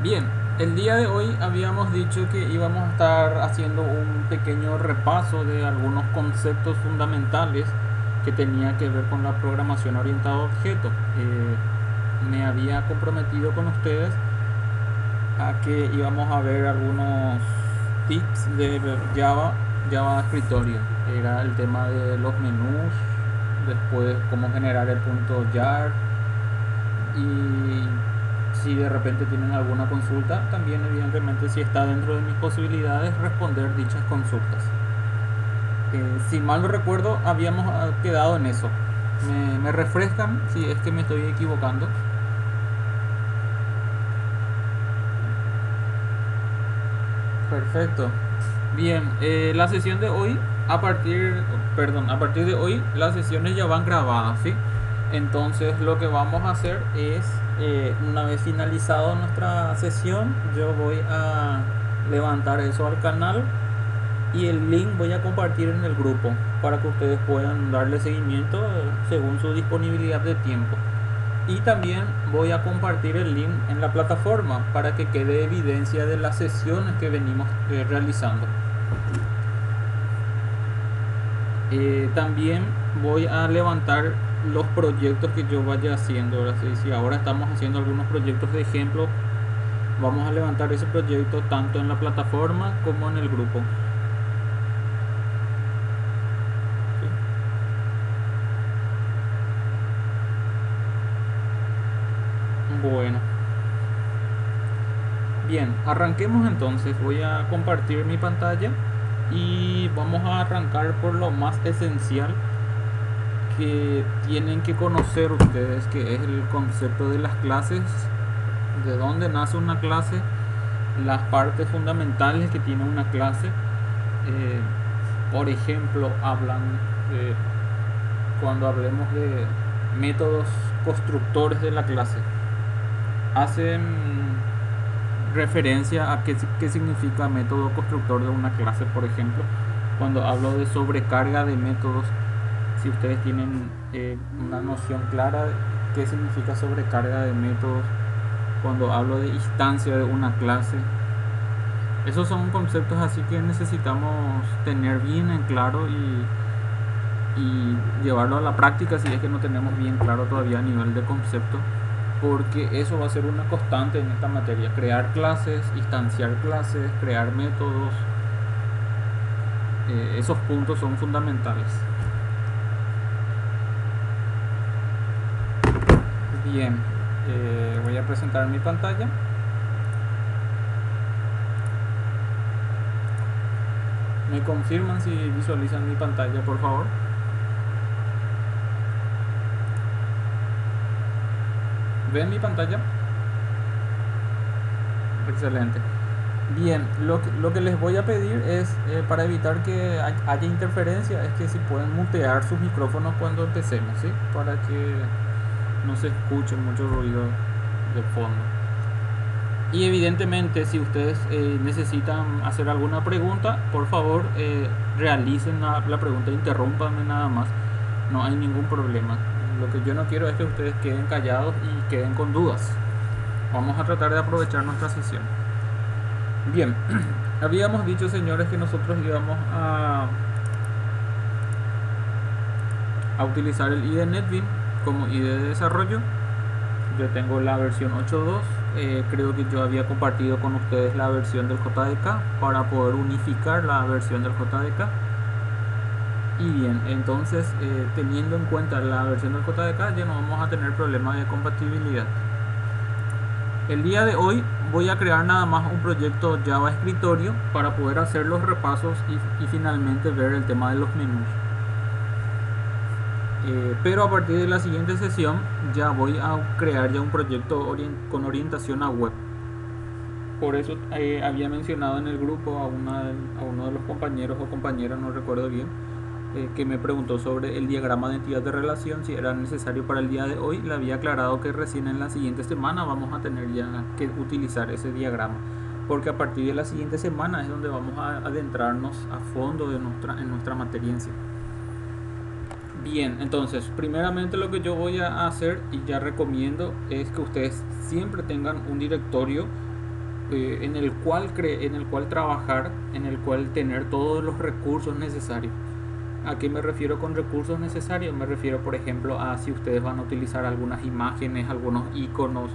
Bien, el día de hoy habíamos dicho que íbamos a estar haciendo un pequeño repaso de algunos conceptos fundamentales que tenía que ver con la programación orientada a objetos. Me había comprometido con ustedes a que íbamos a ver algunos tips de Java escritorio. Era el tema de los menús, después cómo generar el punto jar, y si de repente tienen alguna consulta, también evidentemente, si está dentro de mis posibilidades, responder dichas consultas. Si mal no recuerdo, habíamos quedado en eso. Me refrescan si es que me estoy equivocando. Perfecto. Bien, la sesión de hoy, a partir de hoy, las sesiones ya van grabadas, ¿sí? Entonces lo que vamos a hacer es, una vez finalizado nuestra sesión, yo voy a levantar eso al canal y el link voy a compartir en el grupo para que ustedes puedan darle seguimiento según su disponibilidad de tiempo. Y también voy a compartir el link en la plataforma para que quede evidencia de las sesiones que venimos realizando. También voy a levantar los proyectos que yo vaya haciendo. Ahora, si ahora estamos haciendo algunos proyectos de ejemplo, vamos a levantar ese proyecto tanto en la plataforma como en el grupo. ¿Sí? Bueno, bien, arranquemos entonces. Voy a compartir mi pantalla y vamos a arrancar por lo más esencial que tienen que conocer ustedes, que es el concepto de las clases, de dónde nace una clase, las partes fundamentales que tiene una clase. Por ejemplo, cuando hablemos de métodos constructores de la clase, hacen referencia a qué significa método constructor de una clase. Por ejemplo, cuando hablo de sobrecarga de métodos, si ustedes tienen una noción clara de qué significa sobrecarga de métodos, cuando hablo de instancia de una clase, esos son conceptos así que necesitamos tener bien en claro y llevarlo a la práctica si es que no tenemos bien claro todavía a nivel de concepto, porque eso va a ser una constante en esta materia: crear clases, instanciar clases, crear métodos. Esos puntos son fundamentales. Bien, voy a presentar mi pantalla. ¿Me confirman si visualizan mi pantalla, por favor? ¿Ven mi pantalla? Excelente. Bien, lo que les voy a pedir es, para evitar que haya interferencia, es que si pueden mutear sus micrófonos cuando empecemos, ¿sí? Para que no se escuche mucho ruido de fondo. Y evidentemente, si ustedes necesitan hacer alguna pregunta, por favor, realicen la pregunta, interrúmpanme nada más, no hay ningún problema. Lo que yo no quiero es que ustedes queden callados y queden con dudas. Vamos a tratar de aprovechar nuestra sesión. Bien, habíamos dicho, señores, que nosotros íbamos a utilizar el IDE NetBeans como IDE de desarrollo. Yo tengo la versión 8.2. Creo que yo había compartido con ustedes la versión del JDK para poder unificar la versión del JDK. Y bien, entonces, teniendo en cuenta la versión del JDK, ya no vamos a tener problemas de compatibilidad. El día de hoy voy a crear nada más un proyecto Java escritorio para poder hacer los repasos y finalmente ver el tema de los menús. Pero a partir de la siguiente sesión ya voy a crear ya un proyecto con orientación a web. Por eso había mencionado en el grupo a uno de los compañeros o compañeras, no recuerdo bien, que me preguntó sobre el diagrama de entidad de relación, si era necesario para el día de hoy. Le había aclarado que recién en la siguiente semana vamos a tener ya que utilizar ese diagrama, porque a partir de la siguiente semana es donde vamos a adentrarnos a fondo en nuestra materia en sí. Bien, entonces, primeramente lo que yo voy a hacer y ya recomiendo es que ustedes siempre tengan un directorio en el cual trabajar, en el cual tener todos los recursos necesarios. ¿A qué me refiero con recursos necesarios? Me refiero, por ejemplo, a si ustedes van a utilizar algunas imágenes, algunos iconos,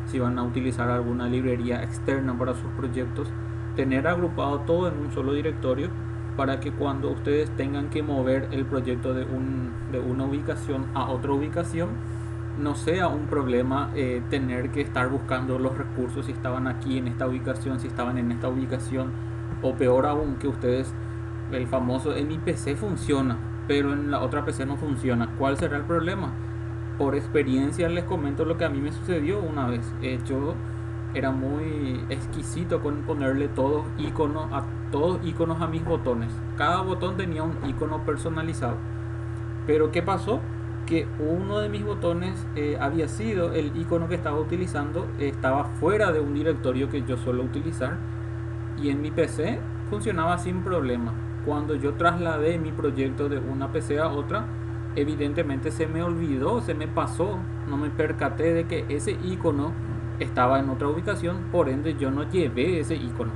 si van a utilizar alguna librería externa para sus proyectos, tener agrupado todo en un solo directorio para que cuando ustedes tengan que mover el proyecto de una ubicación a otra ubicación, no sea un problema tener que estar buscando los recursos si estaban aquí en esta ubicación, si estaban en esta ubicación, o peor aún, que ustedes, el famoso, en mi PC funciona, pero en la otra PC no funciona. ¿Cuál será el problema? Por experiencia les comento lo que a mí me sucedió una vez. Yo era muy exquisito con ponerle todos iconos a mis botones. Cada botón tenía un icono personalizado. Pero ¿qué pasó? Que uno de mis botones había sido el icono que estaba utilizando, estaba fuera de un directorio que yo suelo utilizar, y en mi PC funcionaba sin problema. Cuando yo trasladé mi proyecto de una PC a otra, evidentemente se me olvidó, se me pasó, no me percaté de que ese icono estaba en otra ubicación, por ende yo no llevé ese icono.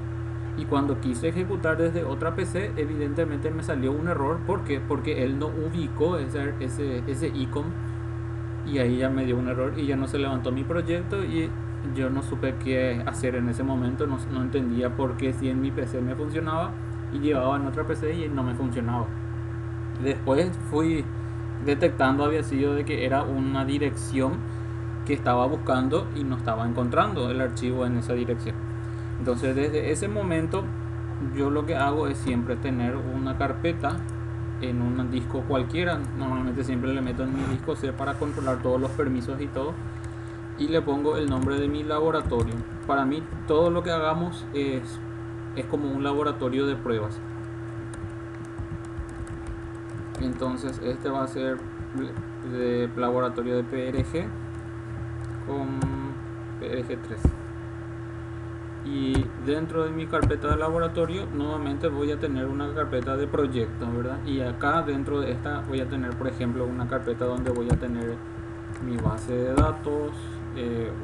Y cuando quise ejecutar desde otra PC, evidentemente me salió un error. ¿Por qué? Porque él no ubicó ese icono, y ahí ya me dio un error y ya no se levantó mi proyecto, y yo no supe qué hacer en ese momento. No entendía por qué si en mi PC me funcionaba y llevaba en otra PC y no me funcionaba. Después fui detectando, había sido de que era una dirección que estaba buscando y no estaba encontrando el archivo en esa dirección. Entonces desde ese momento yo lo que hago es siempre tener una carpeta en un disco cualquiera. Normalmente siempre le meto en mi disco C para controlar todos los permisos y todo, y le pongo el nombre de mi laboratorio. Para mí todo lo que hagamos es como un laboratorio de pruebas. Entonces este va a ser de laboratorio de PRG con PRG3. Y dentro de mi carpeta de laboratorio nuevamente voy a tener una carpeta de proyectos, ¿verdad? Y acá dentro de esta voy a tener, por ejemplo, una carpeta donde voy a tener mi base de datos,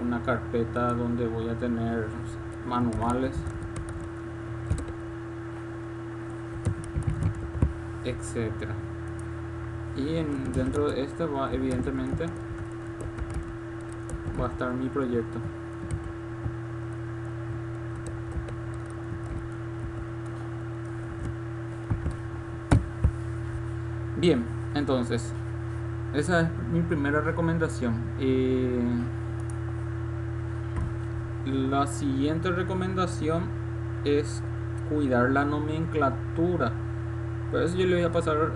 una carpeta donde voy a tener manuales, etcétera. Y dentro de este va, evidentemente, va a estar mi proyecto. Bien, entonces esa es mi primera recomendación. La siguiente recomendación es cuidar la nomenclatura. Por eso yo les voy a pasar,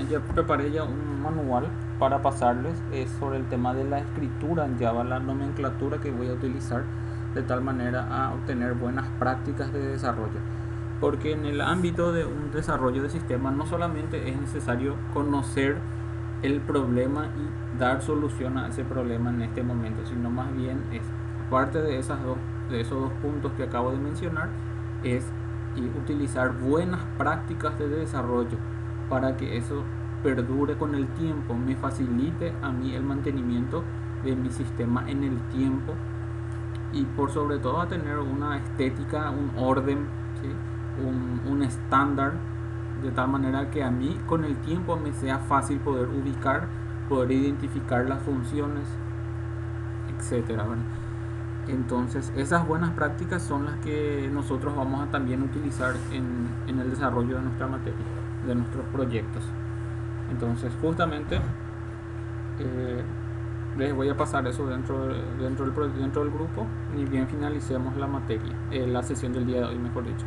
ya preparé ya un manual para pasarles sobre el tema de la escritura en Java, la nomenclatura que voy a utilizar, de tal manera a obtener buenas prácticas de desarrollo. Porque en el ámbito de un desarrollo de sistemas no solamente es necesario conocer el problema y dar solución a ese problema en este momento, sino más bien es parte de esos dos puntos que acabo de mencionar, es utilizar buenas prácticas de desarrollo para que eso perdure con el tiempo, me facilite a mí el mantenimiento de mi sistema en el tiempo, y por sobre todo a tener una estética, un orden, ¿sí? un estándar, de tal manera que a mí con el tiempo me sea fácil poder ubicar, poder identificar las funciones, etcétera. Entonces esas buenas prácticas son las que nosotros vamos a también utilizar en el desarrollo de nuestra materia, de nuestros proyectos. Entonces justamente les voy a pasar eso dentro del grupo, y bien finalicemos la materia, la sesión del día de hoy, mejor dicho.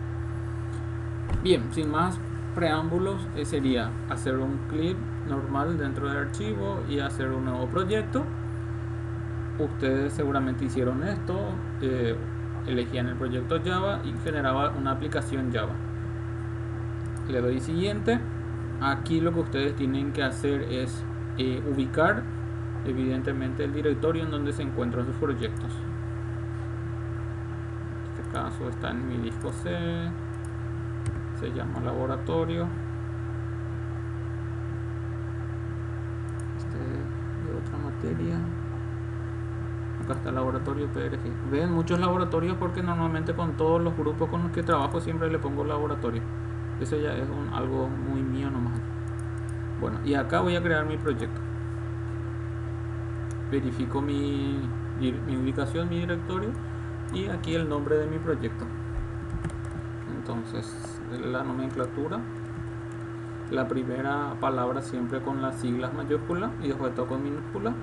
Bien, sin más preámbulos, sería hacer un clip normal dentro del archivo y hacer un nuevo proyecto. Ustedes seguramente hicieron esto, elegían el proyecto Java y generaba una aplicación Java. Le doy siguiente. Aquí lo que ustedes tienen que hacer es ubicar evidentemente el directorio en donde se encuentran sus proyectos. En este caso está en mi disco C, se llama laboratorio. Este de otra materia. acá está el laboratorio PRG. Ven muchos laboratorios porque normalmente con todos los grupos con los que trabajo siempre le pongo laboratorio. Eso ya es algo muy mío nomás. Bueno, y acá voy a crear mi proyecto. Verifico mi ubicación, mi directorio, y aquí el nombre de mi proyecto. Entonces, la nomenclatura, la primera palabra siempre con las siglas mayúsculas y después todo con minúscula.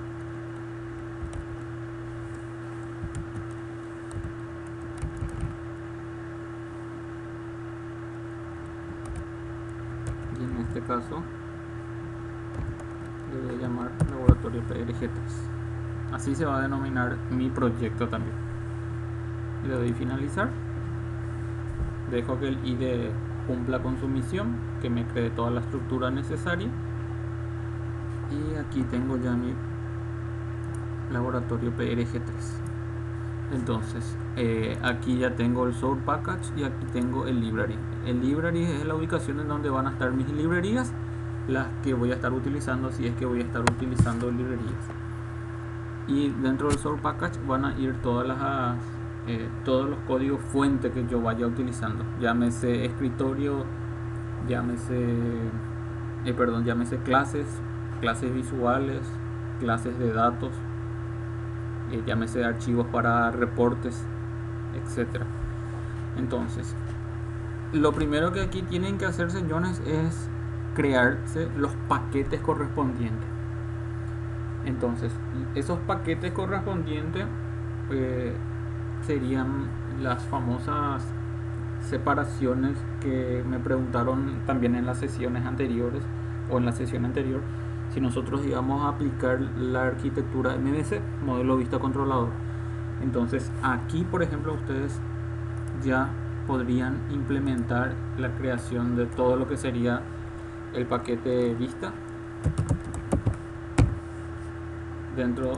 Y en este caso le voy a llamar laboratorio PRG3. Así se va a denominar mi proyecto también. Le doy finalizar. Dejo que el IDE cumpla con su misión, que me cree toda la estructura necesaria. Y aquí tengo ya mi laboratorio PRG3. Entonces, aquí ya tengo el source package y aquí tengo el library. El library es la ubicación en donde van a estar mis librerías, las que voy a estar utilizando si es que voy a estar utilizando librerías. Y dentro del source package van a ir todos los códigos fuente que yo vaya utilizando, llámese escritorio, llámese clases visuales, clases de datos, llámese archivos para reportes, etcétera. Entonces, lo primero que aquí tienen que hacer, señores, es crearse los paquetes correspondientes. Entonces, esos paquetes correspondientes serían las famosas separaciones que me preguntaron también en las sesiones anteriores o en la sesión anterior, si nosotros íbamos a aplicar la arquitectura MVC, modelo vista controlador. Entonces aquí, por ejemplo, ustedes ya podrían implementar la creación de todo lo que sería el paquete vista. Dentro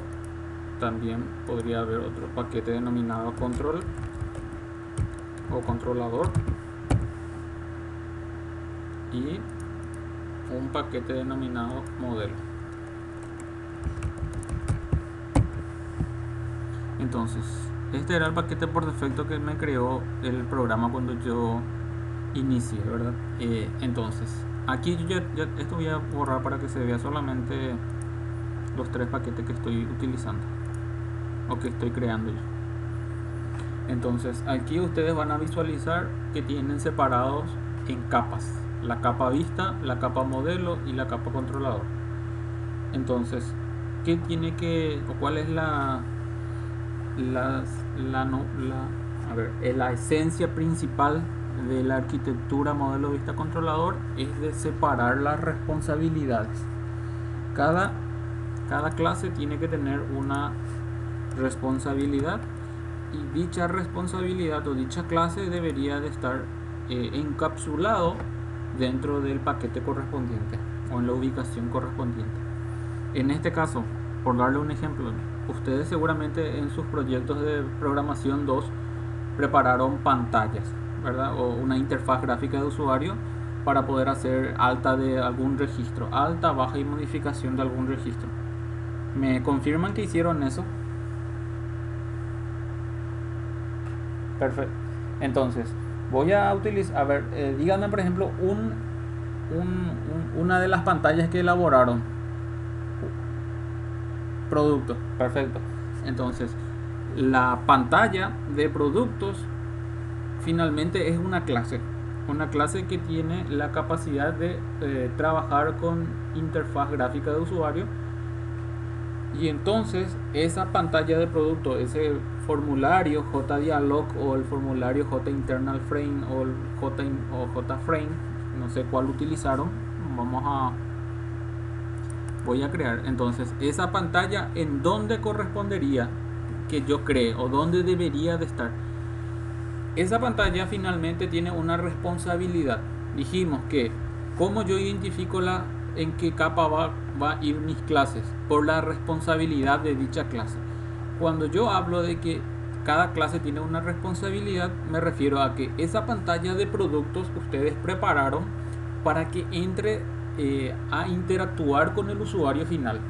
también podría haber otro paquete denominado control o controlador y un paquete denominado modelo. Entonces, este era el paquete por defecto que me creó el programa cuando yo inicié, ¿verdad? Entonces, aquí yo ya esto voy a borrar para que se vea solamente los 3 paquetes que estoy utilizando o que estoy creando yo. Entonces aquí ustedes van a visualizar que tienen separados en capas: la capa vista, la capa modelo y la capa controlador. Entonces, ¿qué tiene que, o cuál es la esencia principal de la arquitectura modelo vista controlador? Es de separar las responsabilidades. Cada clase tiene que tener una responsabilidad, y dicha responsabilidad o dicha clase debería de estar encapsulado dentro del paquete correspondiente o en la ubicación correspondiente. En este caso, por darle un ejemplo, ustedes seguramente en sus proyectos de programación 2 prepararon pantallas, ¿verdad? O una interfaz gráfica de usuario para poder hacer alta de algún registro, alta, baja y modificación de algún registro. ¿Me confirman que hicieron eso? Perfecto. Entonces, voy a utilizar, a ver, díganme por ejemplo una de las pantallas que elaboraron. Producto, perfecto. Entonces, la pantalla de productos finalmente es una clase que tiene la capacidad de trabajar con interfaz gráfica de usuario. Y entonces esa pantalla de producto, ese formulario JDialog o el formulario JInternalFrame o el JFrame, no sé cuál utilizaron, voy a crear. Entonces esa pantalla, ¿en dónde correspondería que yo cree o dónde debería de estar? Esa pantalla finalmente tiene una responsabilidad. Dijimos que cómo yo identifico en qué capa va a ir mis clases, por la responsabilidad de dicha clase. Cuando yo hablo de que cada clase tiene una responsabilidad, me refiero a que esa pantalla de productos ustedes prepararon para que entre a interactuar con el usuario final.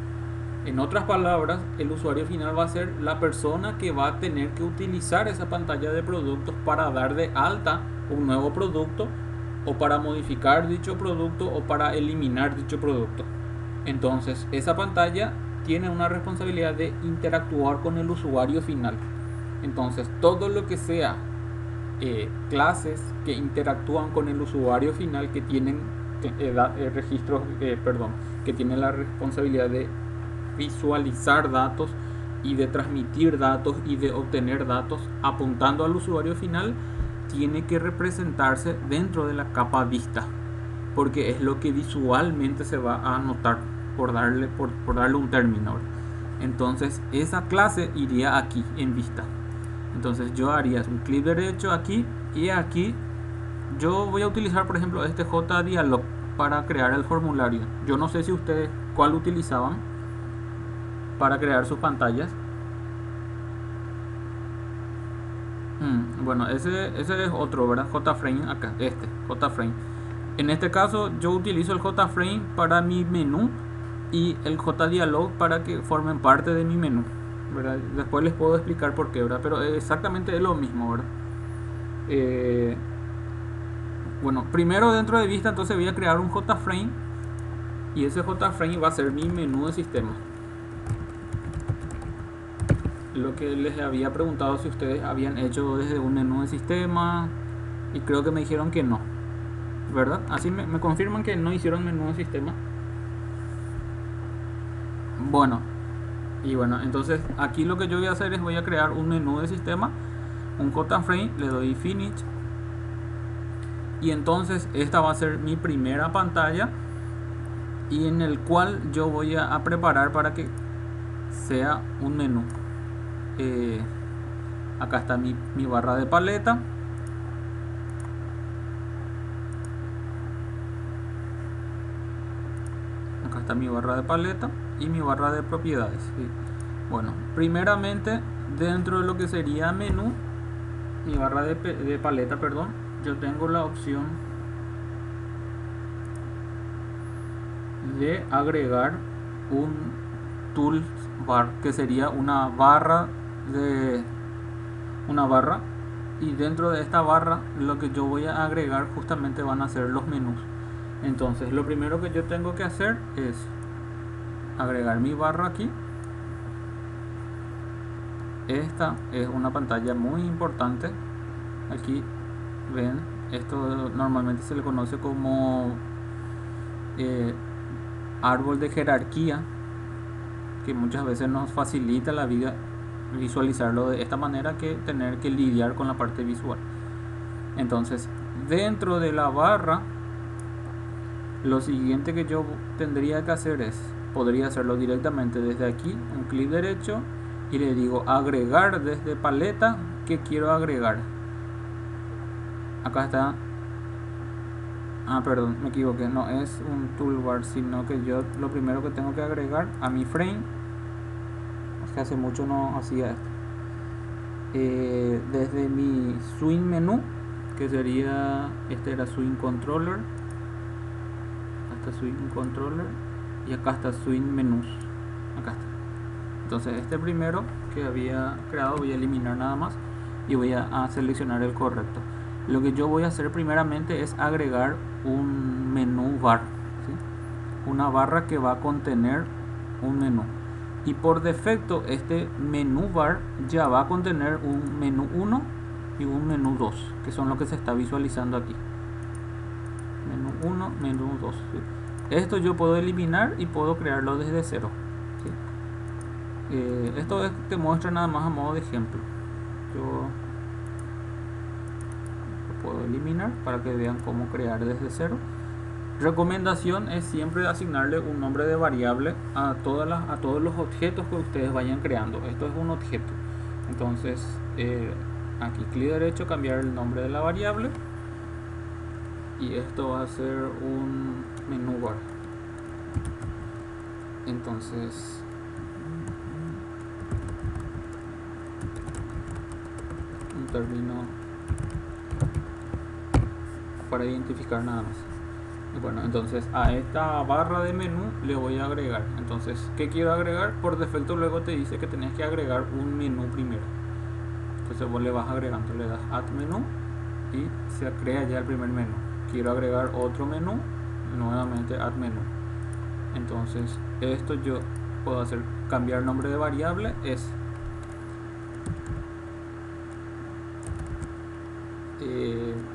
En otras palabras, el usuario final va a ser la persona que va a tener que utilizar esa pantalla de productos para dar de alta un nuevo producto, o para modificar dicho producto, o para eliminar dicho producto. Entonces, esa pantalla tiene una responsabilidad de interactuar con el usuario final. Entonces, todo lo que sea clases que interactúan con el usuario final, que tienen registros, perdón, que tienen la responsabilidad de visualizar datos y de transmitir datos y de obtener datos apuntando al usuario final, tiene que representarse dentro de la capa vista, porque es lo que visualmente se va a notar, por darle un término. Entonces esa clase iría aquí en vista. Entonces yo haría un clic derecho aquí, y aquí yo voy a utilizar, por ejemplo, este JDialog para crear el formulario. Yo no sé si ustedes cuál utilizaban para crear sus pantallas. Bueno, ese es otro, ¿verdad? JFrame acá, JFrame. En este caso yo utilizo el JFrame para mi menú y el JDialog para que formen parte de mi menú, ¿verdad? Después les puedo explicar por qué, ¿verdad? Pero exactamente es lo mismo, ¿verdad? Bueno, primero dentro de vista, entonces voy a crear un JFrame, y ese JFrame va a ser mi menú de sistema. Lo que les había preguntado si ustedes habían hecho desde un menú de sistema, y creo que me dijeron que no, ¿verdad? Así me confirman que no hicieron menú de sistema. Bueno, entonces aquí lo que yo voy a hacer es voy a crear un menú de sistema, un JFrame, le doy Finish, y entonces esta va a ser mi primera pantalla, y en el cual yo voy a preparar para que sea un menú. Acá está mi barra de paleta. Acá está mi barra de paleta y mi barra de propiedades, ¿sí? Bueno, primeramente dentro de lo que sería menú, mi barra de paleta, perdón, yo tengo la opción de agregar un toolbar, que sería una barra, y dentro de esta barra lo que yo voy a agregar justamente van a ser los menús. Entonces lo primero que yo tengo que hacer es agregar mi barra aquí. Esta es una pantalla muy importante. Aquí ven, esto normalmente se le conoce como árbol de jerarquía, que muchas veces nos facilita la vida visualizarlo de esta manera que tener que lidiar con la parte visual. Entonces dentro de la barra, lo siguiente que yo tendría que hacer es, podría hacerlo directamente desde aquí, un clic derecho, y le digo agregar desde paleta que quiero agregar. Acá está. Perdón, me equivoqué, no es un toolbar, sino que yo lo primero que tengo que agregar a mi frame, es que hace mucho no hacía esto, desde mi swing menú, que sería, este era swing controller, hasta swing controller, y acá está swing menús, acá está. Entonces este primero que había creado voy a eliminar nada más, y voy a seleccionar el correcto. Lo que yo voy a hacer primeramente es agregar un menú bar, ¿sí? Una barra que va a contener un menú, y por defecto este menú bar ya va a contener un menú 1 y un menú 2, que son lo que se está visualizando aquí. Menú 1, menú 2, ¿sí? Esto yo puedo eliminar y puedo crearlo desde cero, ¿sí? Esto te muestra nada más a modo de ejemplo. Yo puedo eliminar para que vean cómo crear desde cero. Recomendación es siempre asignarle un nombre de variable a todos los objetos que ustedes vayan creando. Esto es un objeto, entonces aquí clic derecho, cambiar el nombre de la variable, y esto va a ser un menú bar. Entonces un término para identificar nada más. Bueno, entonces a esta barra de menú le voy a agregar. Entonces, ¿qué quiero agregar? Por defecto luego te dice que tenés que agregar un menú primero. Entonces vos le vas agregando, le das add menú y se crea ya el primer menú. Quiero agregar otro menú, nuevamente add menú. Entonces esto yo puedo hacer, cambiar nombre de variable es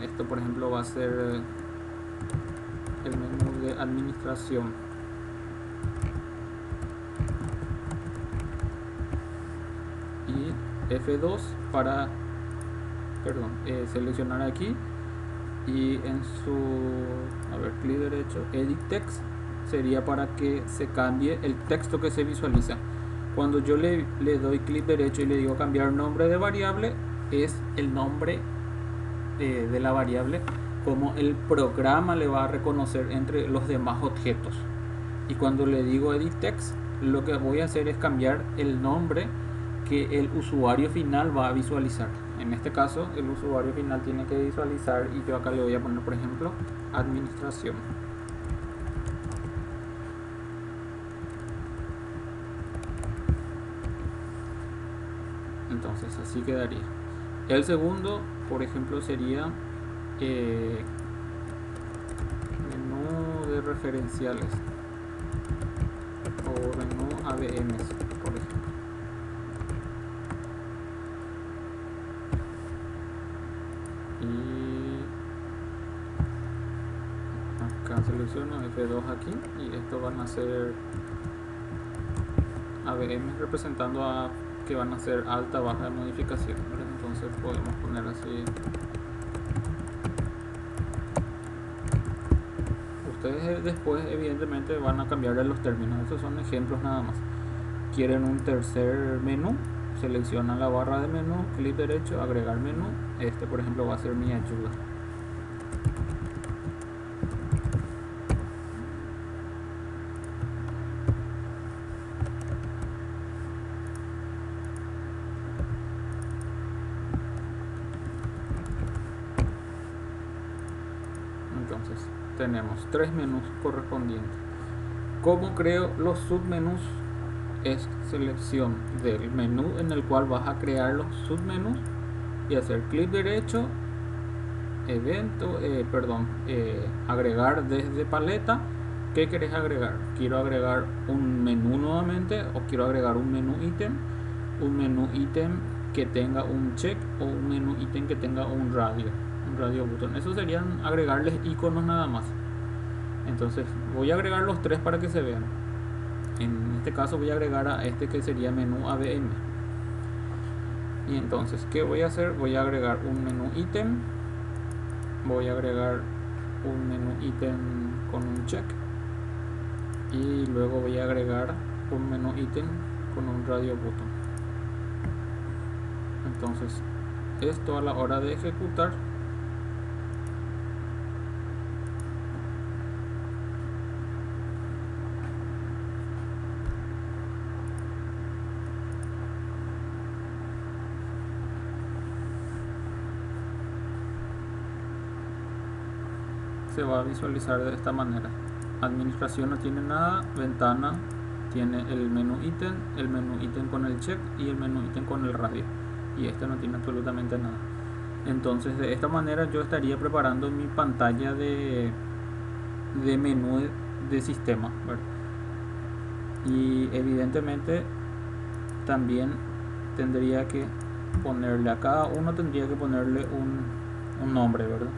esto por ejemplo va a ser el menú de administración y F2 para seleccionar aquí y en su clic derecho edit text sería para que se cambie el texto que se visualiza. Cuando yo le doy clic derecho y le digo cambiar nombre de variable, es el nombre de la variable como el programa le va a reconocer entre los demás objetos. Y cuando le digo edit text, lo que voy a hacer es cambiar el nombre que el usuario final va a visualizar. En este caso el usuario final tiene que visualizar y yo acá le voy a poner por ejemplo administración. Entonces así quedaría. El segundo por ejemplo sería menú de referenciales o menú ABMs por ejemplo. Y acá selecciono F2 aquí y esto van a ser ABM representando a que van a ser alta, baja de modificación, ¿verdad? Entonces podemos poner así. Ustedes después evidentemente van a cambiarle los términos, estos son ejemplos nada más. Quieren un tercer menú, seleccionan la barra de menú, clic derecho, agregar menú. Este por ejemplo va a ser mi ayuda. Entonces tenemos tres menús correspondientes. ¿Cómo creo los submenús? Es selección del menú en el cual vas a crear los submenús y hacer clic derecho, evento, agregar desde paleta. ¿Qué querés agregar? Quiero agregar un menú nuevamente o quiero agregar un menú ítem que tenga un check o un menú ítem que tenga un radio button. Eso serían agregarles iconos nada más. Entonces voy a agregar los tres para que se vean. En este caso voy a agregar a este que sería menú ABM. Y entonces, ¿qué voy a hacer? Voy a agregar un menú ítem. Voy a agregar un menú ítem con un check. Y luego voy a agregar un menú ítem con un radio button. Entonces, esto a la hora de ejecutar se va a visualizar de esta manera. Administración no tiene nada, ventana tiene el menú ítem con el check y el menú ítem con el radio, y este no tiene absolutamente nada. Entonces de esta manera yo estaría preparando mi pantalla de menú de sistema, ¿verdad? Y evidentemente también tendría que ponerle a cada uno, tendría que ponerle un nombre, ¿verdad?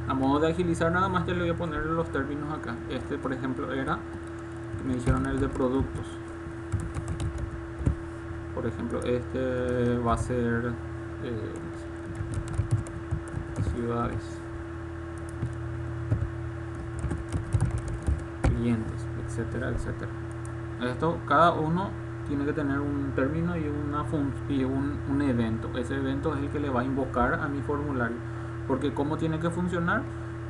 A modo de agilizar nada más, ya le voy a poner los términos acá. Este por ejemplo era, me dijeron el de productos. Por ejemplo este va a ser ciudades, clientes, etcétera, etcétera. Esto cada uno tiene que tener un término y un evento. Ese evento es el que le va a invocar a mi formulario. Porque cómo tiene que funcionar,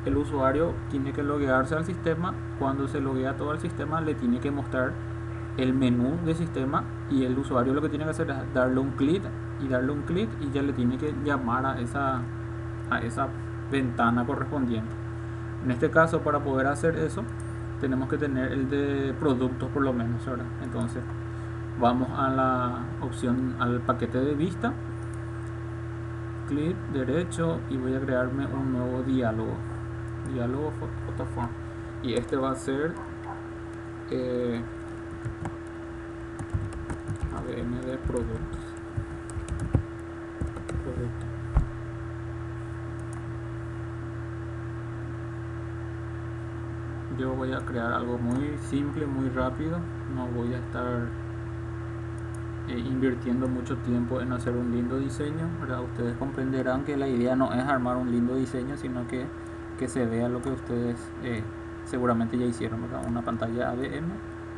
el usuario tiene que loguearse al sistema. Cuando se loguea todo el sistema, le tiene que mostrar el menú de sistema, y el usuario lo que tiene que hacer es darle un clic y ya le tiene que llamar a esa ventana correspondiente. En este caso, para poder hacer eso, tenemos que tener el de productos por lo menos, ¿verdad? Entonces vamos a la opción, al paquete de vista, clic derecho y voy a crearme un nuevo diálogo Photoform, y este va a ser ABM de productos. Yo voy a crear algo muy simple, muy rápido, no voy a estar invirtiendo mucho tiempo en hacer un lindo diseño, ¿verdad? Ustedes comprenderán que la idea no es armar un lindo diseño, sino que se vea lo que ustedes seguramente ya hicieron, ¿verdad? Una pantalla ABM,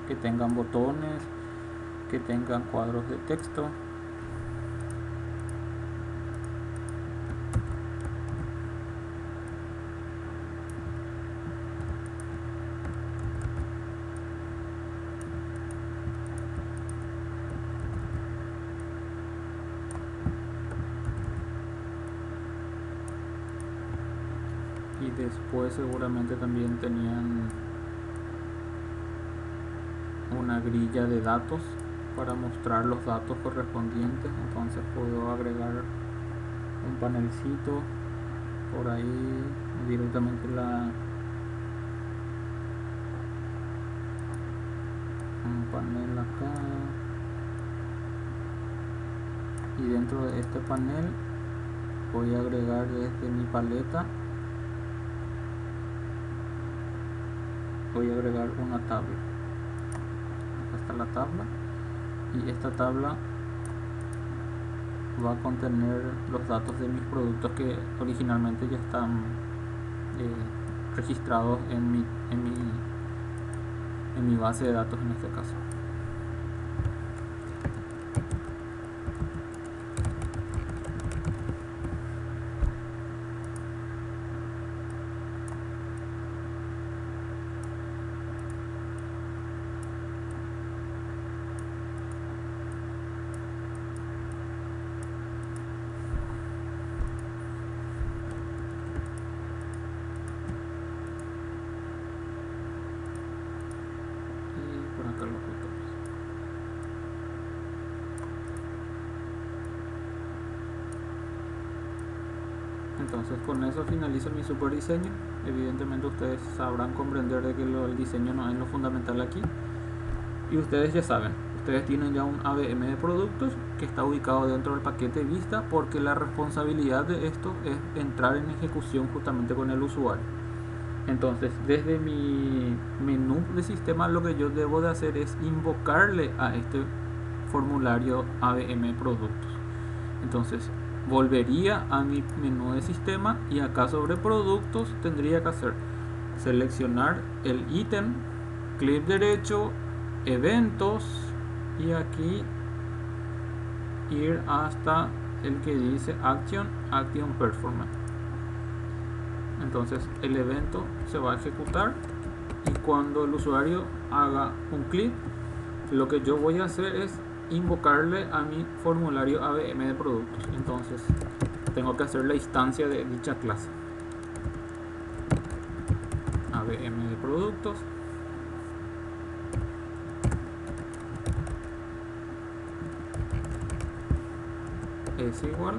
que tengan botones, que tengan cuadros de texto. Y después seguramente también tenían una grilla de datos para mostrar los datos correspondientes. Entonces puedo agregar un panelcito por ahí, directamente un panel acá, y dentro de este panel voy a agregar desde mi paleta, voy a agregar una tabla. Acá está la tabla, y esta tabla va a contener los datos de mis productos que originalmente ya están registrados en mi base de datos en este caso. Entonces con eso finalizo mi super diseño. Evidentemente ustedes sabrán comprender de que el diseño no es lo fundamental aquí, y ustedes ya saben, ustedes tienen ya un ABM de productos que está ubicado dentro del paquete vista, porque la responsabilidad de esto es entrar en ejecución justamente con el usuario. Entonces desde mi menú de sistema lo que yo debo de hacer es invocarle a este formulario ABM productos. Entonces volvería a mi menú de sistema, y acá sobre productos tendría que hacer seleccionar el ítem, clic derecho, eventos, y aquí ir hasta el que dice action performance. Entonces el evento se va a ejecutar, y cuando el usuario haga un clic, lo que yo voy a hacer es invocarle a mi formulario ABM de productos. Entonces tengo que hacer la instancia de dicha clase ABM de productos, es igual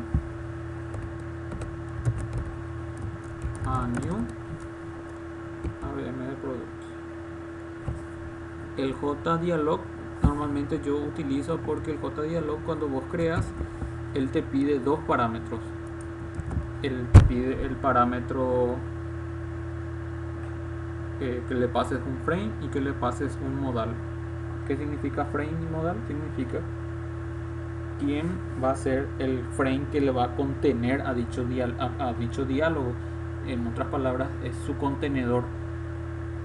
a new ABM de productos. El JDialog normalmente yo utilizo porque el JDialog, cuando vos creas, él te pide dos parámetros. Él te pide el parámetro que le pases un frame y que le pases un modal. ¿Qué significa frame y modal? Significa quién va a ser el frame que le va a contener a dicho diálogo. En otras palabras, es su contenedor.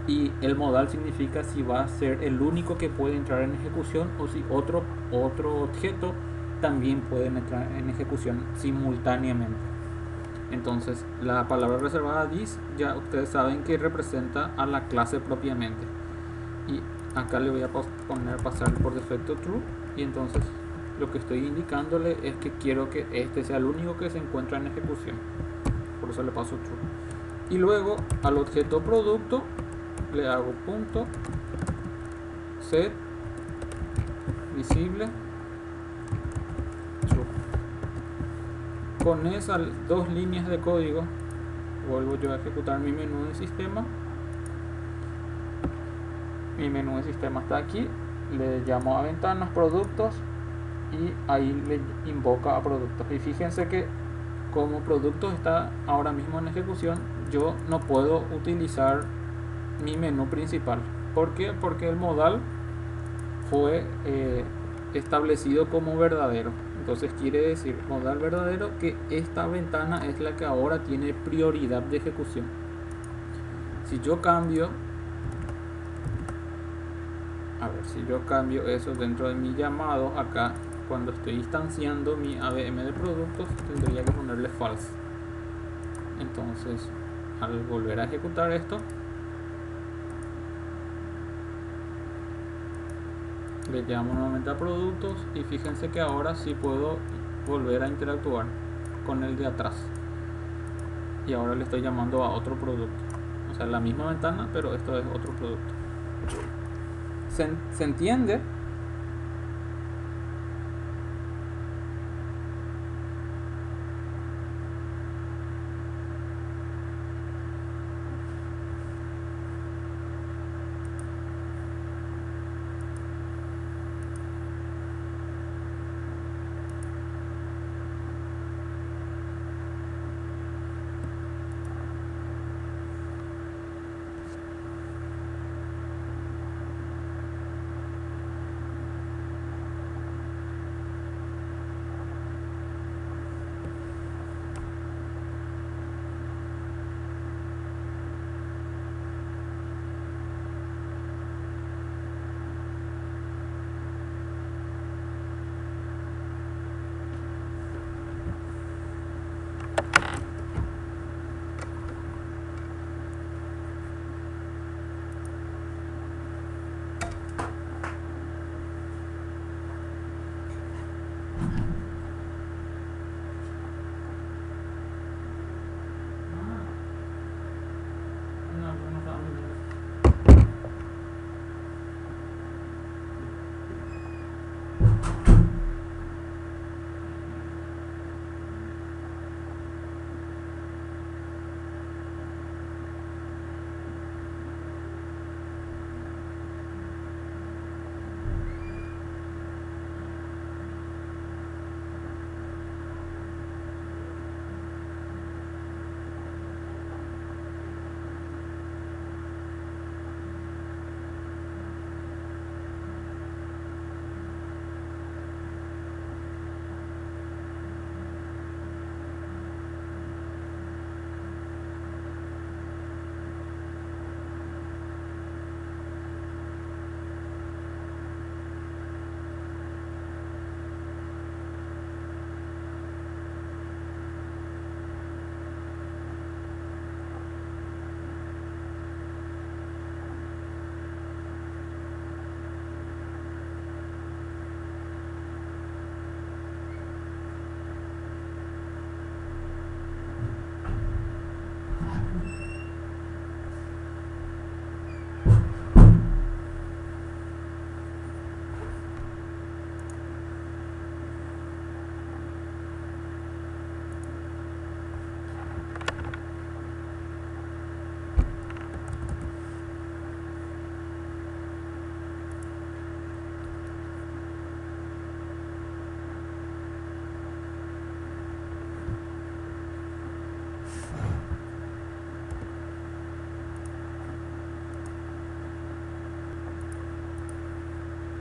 Y el modal significa si va a ser el único que puede entrar en ejecución, o si otro objeto también puede entrar en ejecución simultáneamente. Entonces la palabra reservada this, ya ustedes saben que representa a la clase propiamente, y acá le voy a poner pasar por defecto true, y entonces lo que estoy indicándole es que quiero que este sea el único que se encuentra en ejecución, por eso le paso true. y luego al objeto producto le hago punto set visible true. Con esas dos líneas de código vuelvo yo a ejecutar mi menú de sistema. Mi menú de sistema está aquí, le llamo a ventanas productos y ahí le invoca a productos. Y fíjense que como productos está ahora mismo en ejecución, yo no puedo utilizar mi menú principal. ¿Por qué? Porque el modal fue establecido como verdadero. Entonces quiere decir modal verdadero que esta ventana es la que ahora tiene prioridad de ejecución. Si yo cambio, si yo cambio eso dentro de mi llamado acá, cuando estoy instanciando mi AVM de productos, tendría que ponerle false. Entonces al volver a ejecutar esto, le llamo nuevamente a productos y fíjense que ahora sí puedo volver a interactuar con el de atrás, y ahora le estoy llamando a otro producto, o sea la misma ventana pero esto es otro producto. ¿Se entiende?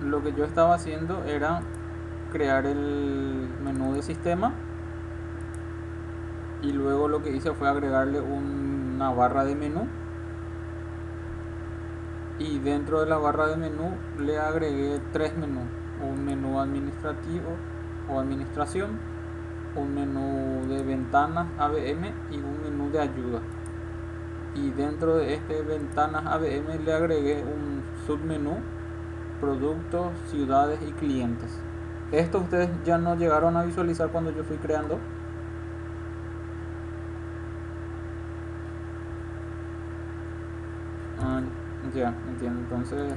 Lo que yo estaba haciendo era crear el menú de sistema y luego lo que hice fue agregarle una barra de menú, y dentro de la barra de menú le agregué tres menús: un menú administrativo o administración, un menú de ventanas AVM y un menú de ayuda. Y dentro de este ventanas AVM le agregué un submenú productos, ciudades y clientes. Esto ustedes ya no llegaron a visualizar cuando yo fui creando. Ya, entiendo. Entonces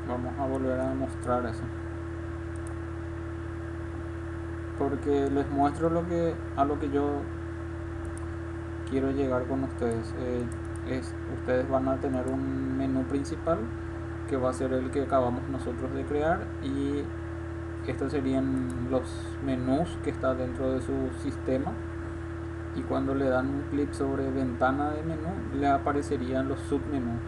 vamos a volver a mostrar eso. Porque les muestro a lo que yo quiero llegar con ustedes. Ustedes van a tener un menú principal que va a ser el que acabamos nosotros de crear, y estos serían los menús que está dentro de su sistema, y cuando le dan un clic sobre ventana de menú le aparecerían los submenús.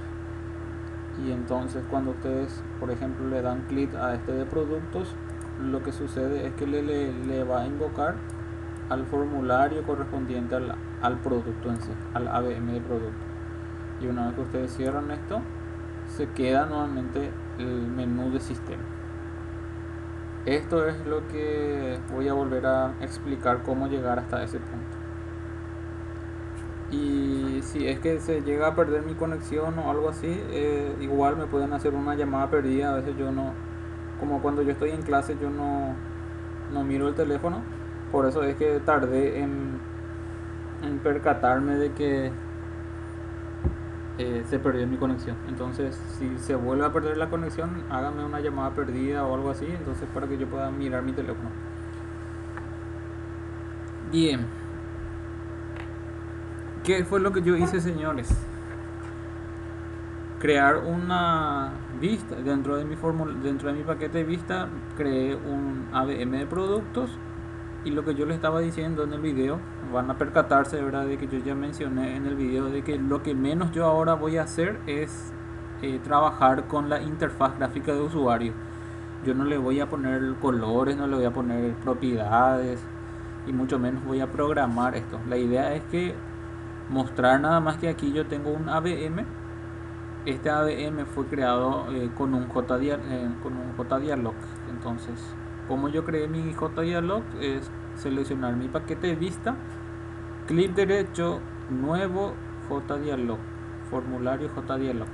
Y entonces cuando ustedes por ejemplo le dan clic a este de productos, lo que sucede es que le va a invocar al formulario correspondiente al producto en sí, al ABM de producto. Y una vez que ustedes cierran esto, se queda nuevamente el menú de sistema. Esto es lo que voy a volver a explicar, cómo llegar hasta ese punto. Y si es que se llega a perder mi conexión o algo así, igual me pueden hacer una llamada perdida. A veces yo no, como cuando yo estoy en clase, yo no miro el teléfono. Por eso es que tardé en percatarme de que se perdió mi conexión. Entonces, si se vuelve a perder la conexión, hágame una llamada perdida o algo así, entonces para que yo pueda mirar mi teléfono. Bien, ¿qué fue lo que yo hice, señores? Crear una vista dentro de mi paquete de vista. Creé un ABM de productos, y lo que yo les estaba diciendo en el video, van a percatarse, ¿verdad?, de que yo ya mencioné en el video de que lo que menos yo ahora voy a hacer es trabajar con la interfaz gráfica de usuario. Yo no le voy a poner colores, no le voy a poner propiedades, y mucho menos voy a programar esto. La idea es que mostrar nada más que aquí yo tengo un ABM. Este ABM fue creado con un JDialog. Entonces, como yo creé mi JDialog, es seleccionar mi paquete de vista, clic derecho, nuevo JDialog, formulario JDialog.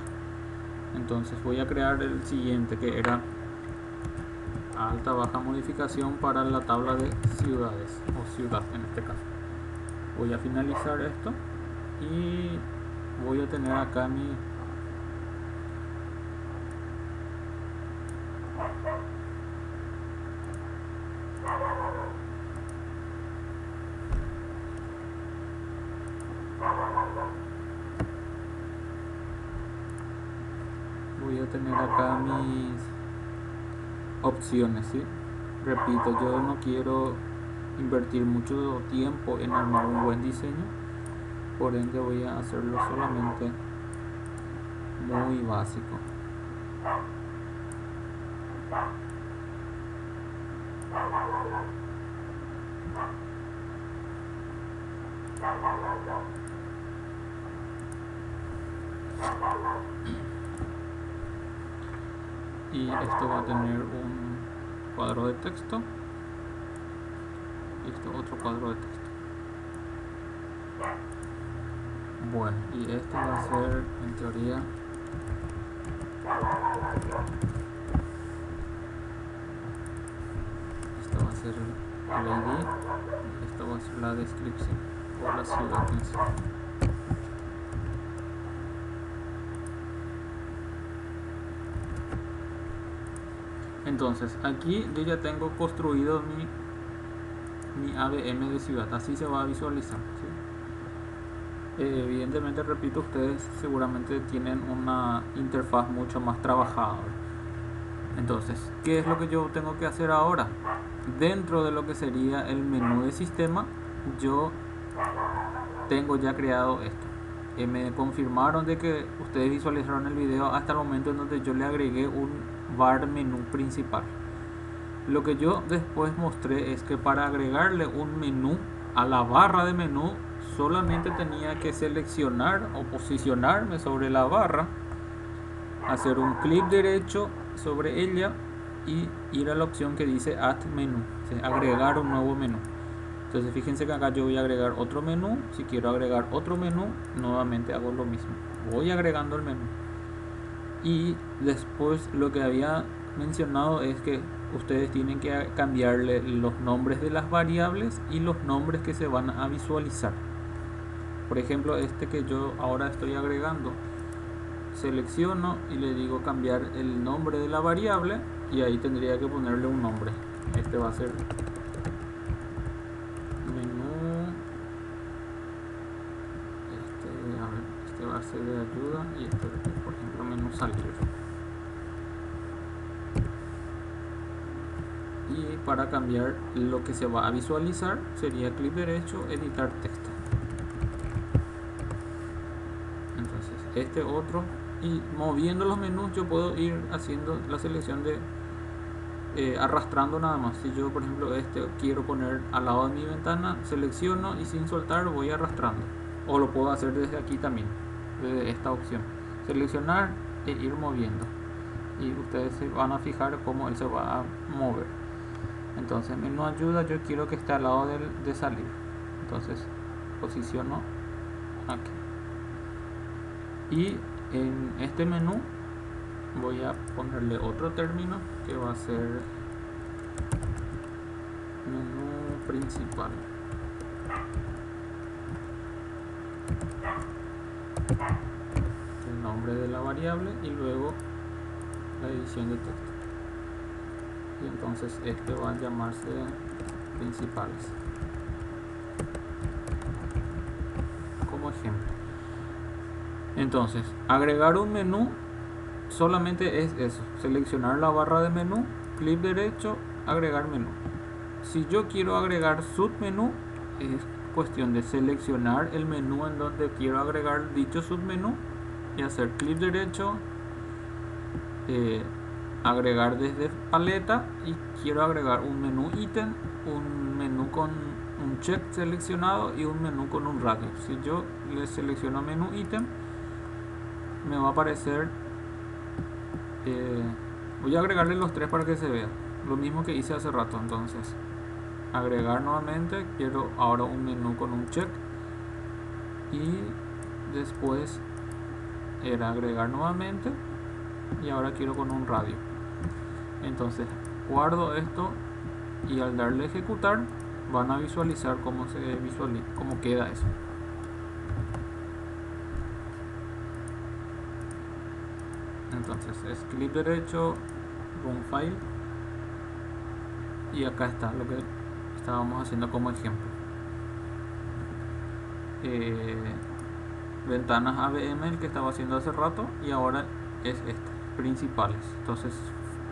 Entonces voy a crear el siguiente, que era alta baja modificación para la tabla de ciudades, o ciudad en este caso. Voy a finalizar esto y voy a tener acá mi mis opciones, ¿sí? Repito, yo no quiero invertir mucho tiempo en armar un buen diseño, por ende voy a hacerlo solamente muy básico. Y esto va a tener un cuadro de texto, y esto otro cuadro de texto. Bueno, y este va a ser, en teoría, esto va a ser el ID, y esto va a ser la descripción o la ciudad en sí. Entonces aquí yo ya tengo construido mi ABM de ciudad, así se va a visualizar, ¿sí? Evidentemente, repito, ustedes seguramente tienen una interfaz mucho más trabajada. Entonces, ¿qué es lo que yo tengo que hacer ahora? Dentro de lo que sería el menú de sistema, yo tengo ya creado esto. Me confirmaron de que ustedes visualizaron el video hasta el momento en donde yo le agregué un bar menú principal. Lo que yo después mostré es que para agregarle un menú a la barra de menú, solamente tenía que seleccionar o posicionarme sobre la barra, hacer un clic derecho sobre ella y ir a la opción que dice Add Menú, ¿sí? Agregar un nuevo menú. Entonces fíjense que acá yo voy a agregar otro menú. Si quiero agregar otro menú, nuevamente hago lo mismo, voy agregando el menú. Y después lo que había mencionado es que ustedes tienen que cambiarle los nombres de las variables y los nombres que se van a visualizar. Por ejemplo, este que yo ahora estoy agregando, selecciono y le digo cambiar el nombre de la variable, y ahí tendría que ponerle un nombre. Este va a ser menú, este va a ser de ayuda, y este por ejemplo menú salir. Y para cambiar lo que se va a visualizar sería clic derecho, editar texto. Entonces este otro, y moviendo los menús yo puedo ir haciendo la selección de arrastrando nada más. Si yo por ejemplo quiero poner al lado de mi ventana, selecciono y sin soltar voy arrastrando, o lo puedo hacer desde aquí también, desde esta opción, seleccionar e ir moviendo, y ustedes se van a fijar cómo él se va a mover. Entonces menú ayuda, yo quiero que esté al lado de salir, entonces posiciono aquí, y en este menú voy a ponerle otro término que va a ser menú principal. El nombre de la variable y luego la edición de texto. Y entonces este va a llamarse principales, como ejemplo. Entonces, agregar un menú solamente es eso: seleccionar la barra de menú, clic derecho, agregar menú. Si yo quiero agregar submenú, es cuestión de seleccionar el menú en donde quiero agregar dicho submenú y hacer clic derecho, agregar desde paleta, y quiero agregar un menú ítem, un menú con un check seleccionado y un menú con un radio. Si yo le selecciono menú ítem, me va a aparecer, voy a agregarle los tres para que se vea lo mismo que hice hace rato. Entonces agregar nuevamente, quiero ahora un menú con un check, y después era agregar nuevamente, y ahora quiero con un radio. Entonces guardo esto, y al darle a ejecutar van a visualizar cómo cómo queda eso. Entonces es clic derecho, run file, y acá está lo que estábamos haciendo como ejemplo. Ventanas ABM, el que estaba haciendo hace rato, y ahora es este, principales. Entonces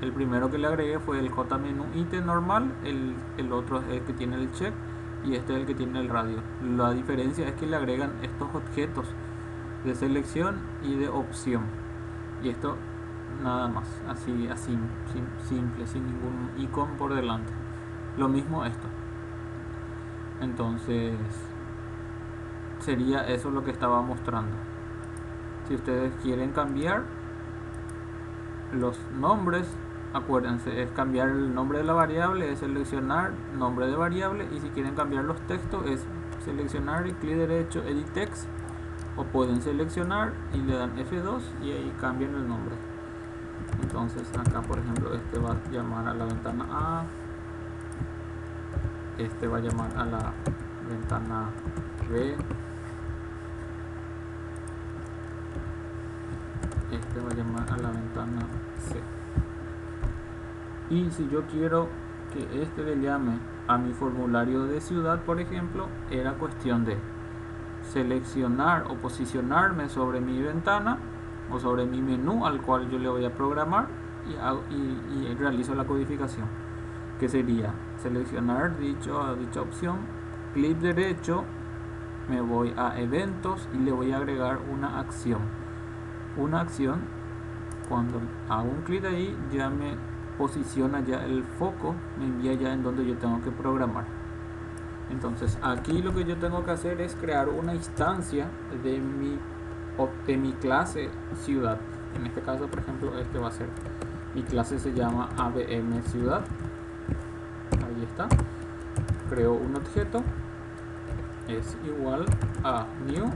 el primero que le agregué fue el JMenú ítem normal, el otro es el que tiene el check, y este es el que tiene el radio. La diferencia es que le agregan estos objetos de selección y de opción, y esto nada más, así simple, sin ningún icono por delante. Lo mismo esto. Entonces sería eso lo que estaba mostrando. Si ustedes quieren cambiar los nombres, acuérdense, es cambiar el nombre de la variable, es seleccionar nombre de variable, y si quieren cambiar los textos es seleccionar y clic derecho, edit text, o pueden seleccionar y le dan F2 y ahí cambian el nombre. Entonces acá por ejemplo este va a llamar a la ventana A, este va a llamar a la ventana B, este va a llamar a la ventana C. Y si yo quiero que este le llame a mi formulario de ciudad, por ejemplo, era cuestión de seleccionar o posicionarme sobre mi ventana o sobre mi menú al cual yo le voy a programar, y realizo la codificación, que sería seleccionar dicha opción, clic derecho, me voy a eventos y le voy a agregar una acción. Cuando hago un clic ahí ya me posiciona ya el foco, me envía ya en donde yo tengo que programar. Entonces aquí lo que yo tengo que hacer es crear una instancia de mi clase ciudad. En este caso por ejemplo este va a ser, mi clase se llama ABM ciudad. Ahí está, creo un objeto, es igual a new,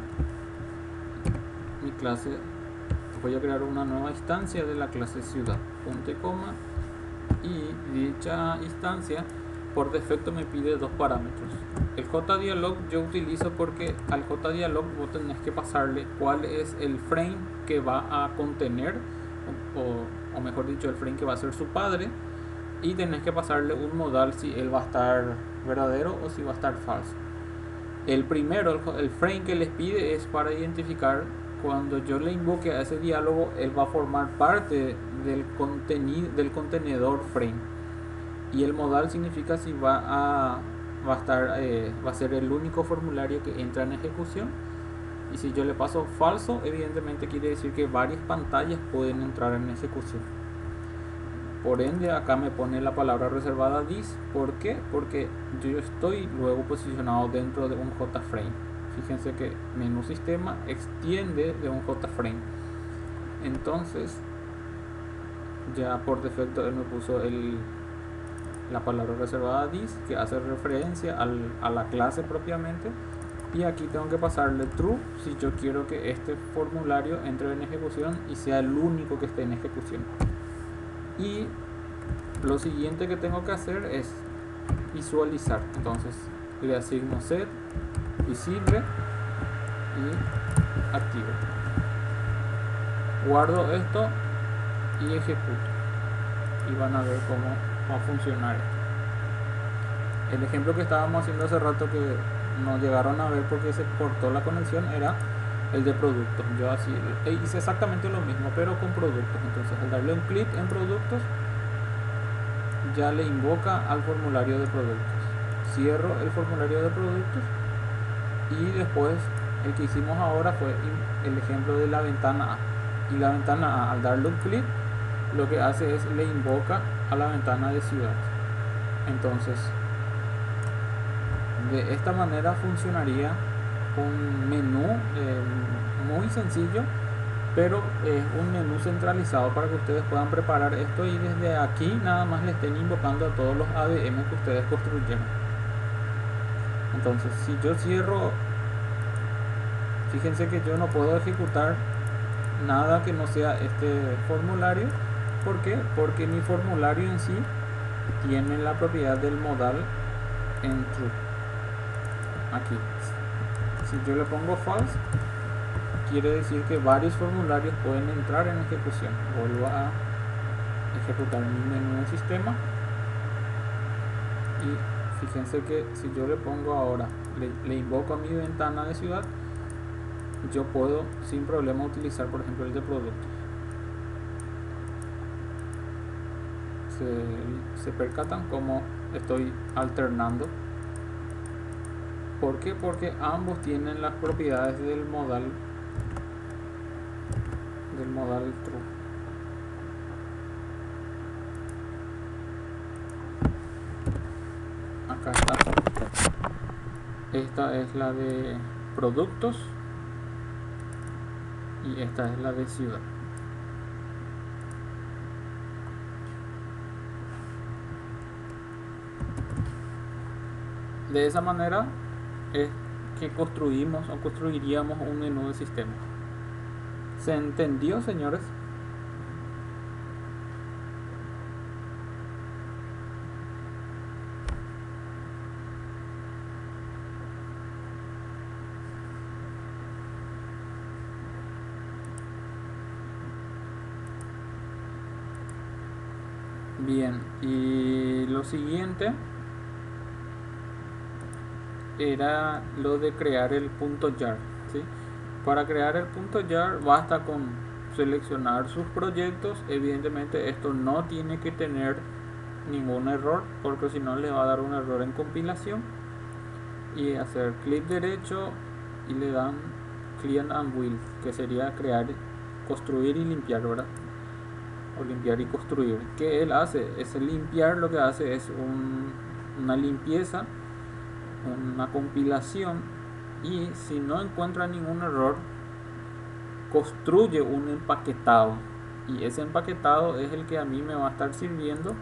mi clase, voy a crear una nueva instancia de la clase ciudad, punto y coma, y dicha instancia por defecto me pide dos parámetros. El JDialog yo utilizo porque al JDialog vos tenés que pasarle cuál es el frame que va a contener, o mejor dicho, el frame que va a ser su padre, y tenés que pasarle un modal si él va a estar verdadero o si va a estar falso. El primero, el frame que les pide, es para identificar cuando yo le invoque a ese diálogo, él va a formar parte del contenido del contenedor frame. Y el modal significa si va a ser el único formulario que entra en ejecución. Y si yo le paso falso, evidentemente quiere decir que varias pantallas pueden entrar en ejecución. Por ende, acá me pone la palabra reservada this. ¿Por qué? Porque yo estoy luego posicionado dentro de un JFrame. Fíjense que menú sistema extiende de un JFrame. Entonces, ya por defecto él me puso la palabra reservada this, que hace referencia a la clase propiamente. Y aquí tengo que pasarle true si yo quiero que este formulario entre en ejecución y sea el único que esté en ejecución. Y lo siguiente que tengo que hacer es visualizar. Entonces le asigno set visible y activo. Guardo esto y ejecuto. Y van a ver cómo va a funcionar esto. El ejemplo que estábamos haciendo hace rato, que no llegaron a ver porque se cortó la conexión, era el de productos. Yo así hice exactamente lo mismo, pero con productos. Entonces al darle un clic en productos, ya le invoca al formulario de productos. Cierro el formulario de productos y después el que hicimos ahora fue el ejemplo de la ventana A. Y la ventana A, al darle un clic, lo que hace es le invoca a la ventana de ciudad. Entonces, de esta manera funcionaría un menú muy sencillo, pero es un menú centralizado para que ustedes puedan preparar esto y desde aquí nada más le estén invocando a todos los ADM que ustedes construyeron. Entonces, si yo cierro, fíjense que yo no puedo ejecutar nada que no sea este formulario. ¿Por qué? Porque mi formulario en sí tiene la propiedad del modal en true. Aquí, si yo le pongo false, quiere decir que varios formularios pueden entrar en ejecución. Vuelvo a ejecutar mi menú de sistema y fíjense que si yo le pongo ahora, le invoco a mi ventana de ciudad, yo puedo sin problema utilizar, por ejemplo, el de productos. Se percatan como estoy alternando. ¿Por qué? Porque ambos tienen las propiedades del modal true. Acá está. Esta es la de productos y esta es la de ciudad. De esa manera es que construiríamos un menú de sistema. ¿Se entendió, señores? Bien, y lo siguiente era lo de crear el punto jar, ¿sí? Para crear el punto jar basta con seleccionar sus proyectos. Evidentemente esto no tiene que tener ningún error, porque si no le va a dar un error en compilación. Y hacer clic derecho y le dan clean and build, que sería crear, construir y limpiar, ¿verdad? O limpiar y construir. ¿Qué él hace? Es limpiar, lo que hace es una limpieza, una compilación, y si no encuentra ningún error, construye un empaquetado, y ese empaquetado es el que a mí me va a estar sirviendo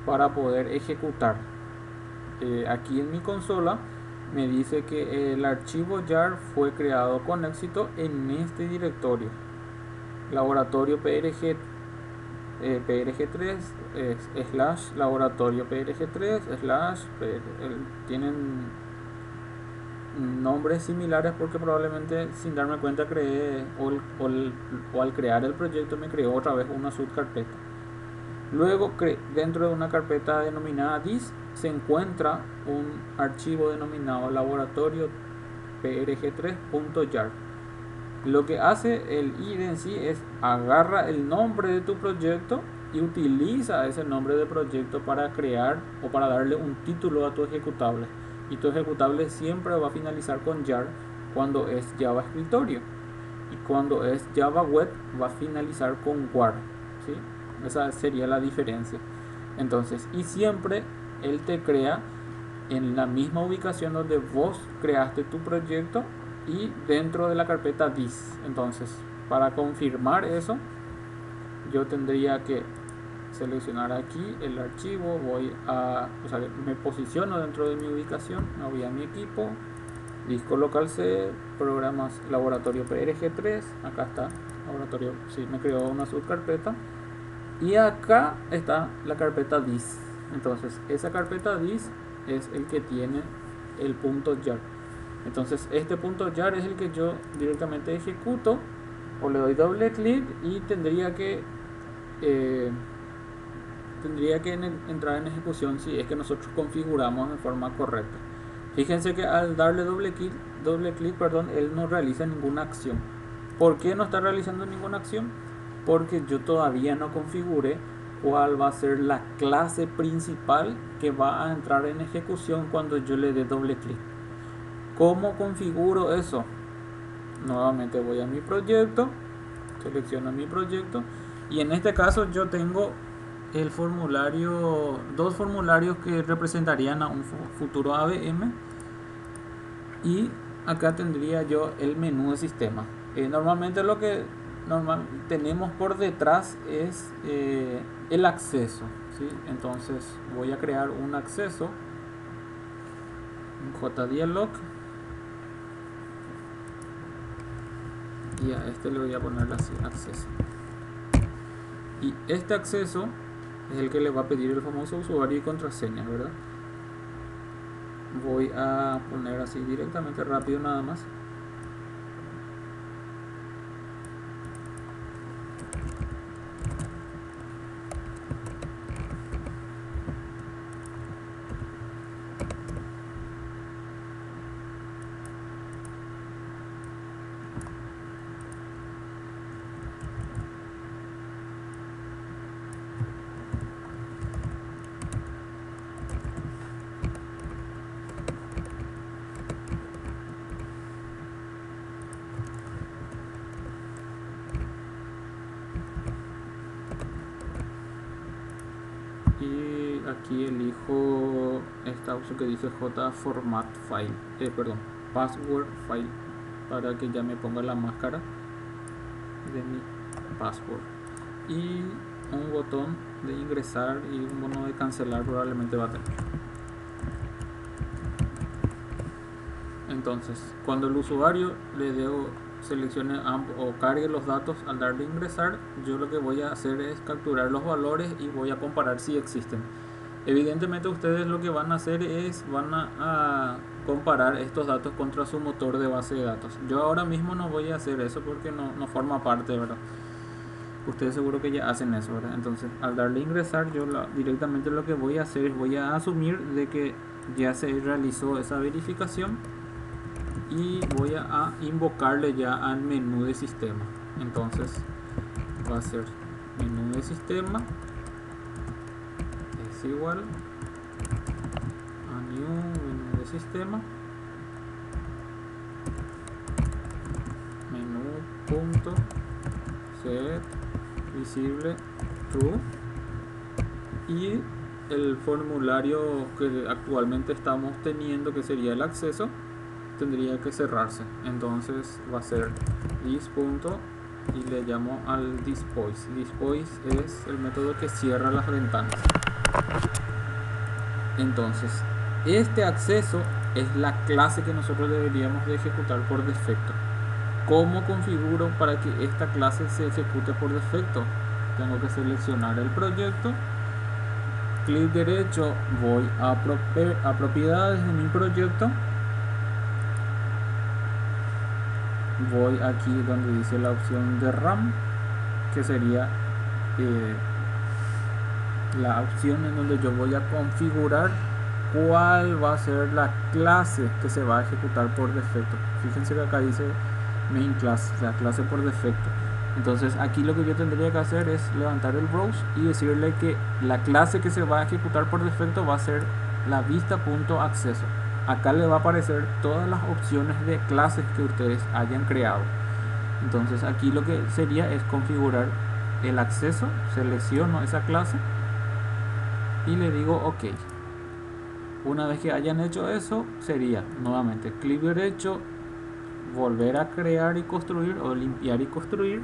para poder ejecutar. Aquí en mi consola me dice que el archivo jar fue creado con éxito en este directorio, laboratorio PRG. PRG3 slash laboratorio PRG3 slash tienen nombres similares porque probablemente sin darme cuenta creé o al crear el proyecto me creó otra vez una subcarpeta. Luego dentro de una carpeta denominada dis se encuentra un archivo denominado laboratorio prg3.jar. Lo que hace el IDE en sí es agarra el nombre de tu proyecto y utiliza ese nombre de proyecto para crear o para darle un título a tu ejecutable. Y tu ejecutable siempre va a finalizar con jar cuando es Java escritorio. Y cuando es Java web va a finalizar con war. ¿Sí? Esa sería la diferencia. Entonces, y siempre él te crea en la misma ubicación donde vos creaste tu proyecto y dentro de la carpeta dis. Entonces, para confirmar eso, yo tendría que seleccionar aquí el archivo, me posiciono dentro de mi ubicación, me voy a mi equipo, disco local C, programas laboratorio PRG3, acá está, laboratorio, sí, me creó una subcarpeta, y acá está la carpeta dis. Entonces, esa carpeta dis es el que tiene el punto jar. Entonces, este punto jar es el que yo directamente ejecuto, o le doy doble clic y tendría que entrar en ejecución si es que nosotros configuramos de forma correcta. Fíjense que al darle doble clic, él no realiza ninguna acción. ¿Por qué no está realizando ninguna acción? Porque yo todavía no configuré cuál va a ser la clase principal que va a entrar en ejecución cuando yo le dé doble clic. ¿Cómo configuro eso? Nuevamente voy a mi proyecto, selecciono mi proyecto y en este caso yo tengo el formulario, dos formularios que representarían a un futuro ABM, y acá tendría yo el menú de sistema. Normalmente lo que tenemos por detrás es el acceso, ¿sí? Entonces voy a crear un acceso, un JDialog, y a este le voy a poner así, acceso. Y este acceso es el que le va a pedir el famoso usuario y contraseña, ¿verdad? Voy a poner así directamente, rápido nada más. Y aquí elijo esta opción que dice J format file, password file, para que ya me ponga la máscara de mi password, y un botón de ingresar y un bono de cancelar probablemente va a tener. Entonces, cuando el usuario le debo seleccione o cargue los datos, al darle ingresar, yo lo que voy a hacer es capturar los valores y voy a comparar si existen. Evidentemente ustedes lo que van a hacer es van a comparar estos datos contra su motor de base de datos. Yo ahora mismo no voy a hacer eso porque no forma parte, ¿verdad? Ustedes seguro que ya hacen eso, ¿verdad? Entonces, al darle ingresar, yo directamente lo que voy a hacer es voy a asumir de que ya se realizó esa verificación y voy a invocarle ya al menú de sistema. Entonces va a ser menú de sistema es igual a new menú de sistema, menú.set visible true, y el formulario que actualmente estamos teniendo, que sería el acceso, tendría que cerrarse. Entonces va a ser this punto y le llamo al dispoise. Dispoise es el método que cierra las ventanas. Entonces este acceso es la clase que nosotros deberíamos de ejecutar por defecto. ¿Cómo configuro para que esta clase se ejecute por defecto? tengo que seleccionar el proyecto, clic derecho, voy a propiedades de mi proyecto, voy aquí donde dice la opción de RAM, que sería la opción en donde yo voy a configurar cuál va a ser la clase que se va a ejecutar por defecto. Fíjense que acá dice main class, la clase por defecto. Entonces aquí lo que yo tendría que hacer es levantar el browse y decirle que la clase que se va a ejecutar por defecto va a ser la vista.acceso. Acá le va a aparecer todas las opciones de clases que ustedes hayan creado. Entonces aquí lo que sería es configurar el acceso, selecciono esa clase y le digo OK. Una vez que hayan hecho eso, sería nuevamente clic derecho, volver a crear y construir o limpiar y construir.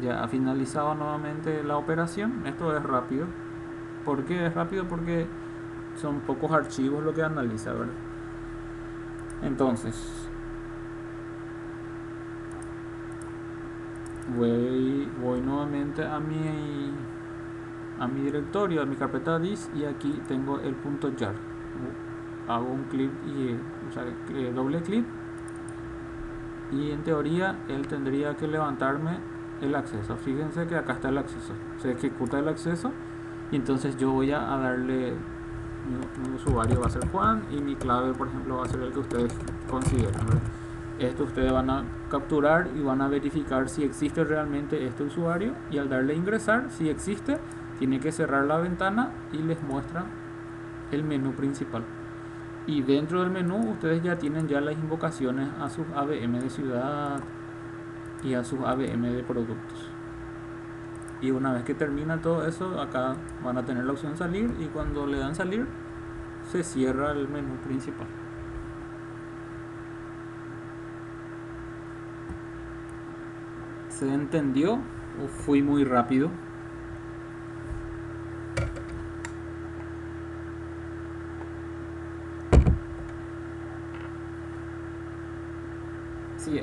Ya ha finalizado nuevamente la operación. Esto es rápido. ¿Por qué es rápido? Porque son pocos archivos lo que analiza, ¿verdad? Entonces voy nuevamente a mi directorio, a mi carpeta dis, y aquí tengo el .jar. Hago un clic y doble clic, y en teoría él tendría que levantarme el acceso. Fíjense que acá está el acceso, se ejecuta el acceso, y entonces yo voy a darle, mi usuario va a ser Juan y mi clave, por ejemplo, va a ser el que ustedes consideren, ¿verdad? Esto ustedes van a capturar y van a verificar si existe realmente este usuario, y al darle a ingresar, si existe, tiene que cerrar la ventana y les muestra el menú principal. Y dentro del menú ustedes ya tienen ya las invocaciones a sus AVM de ciudad y a sus AVM de productos. Y una vez que termina todo eso, acá van a tener la opción salir, y cuando le dan salir se cierra el menú principal. ¿Se entendió o fui muy rápido? Sí,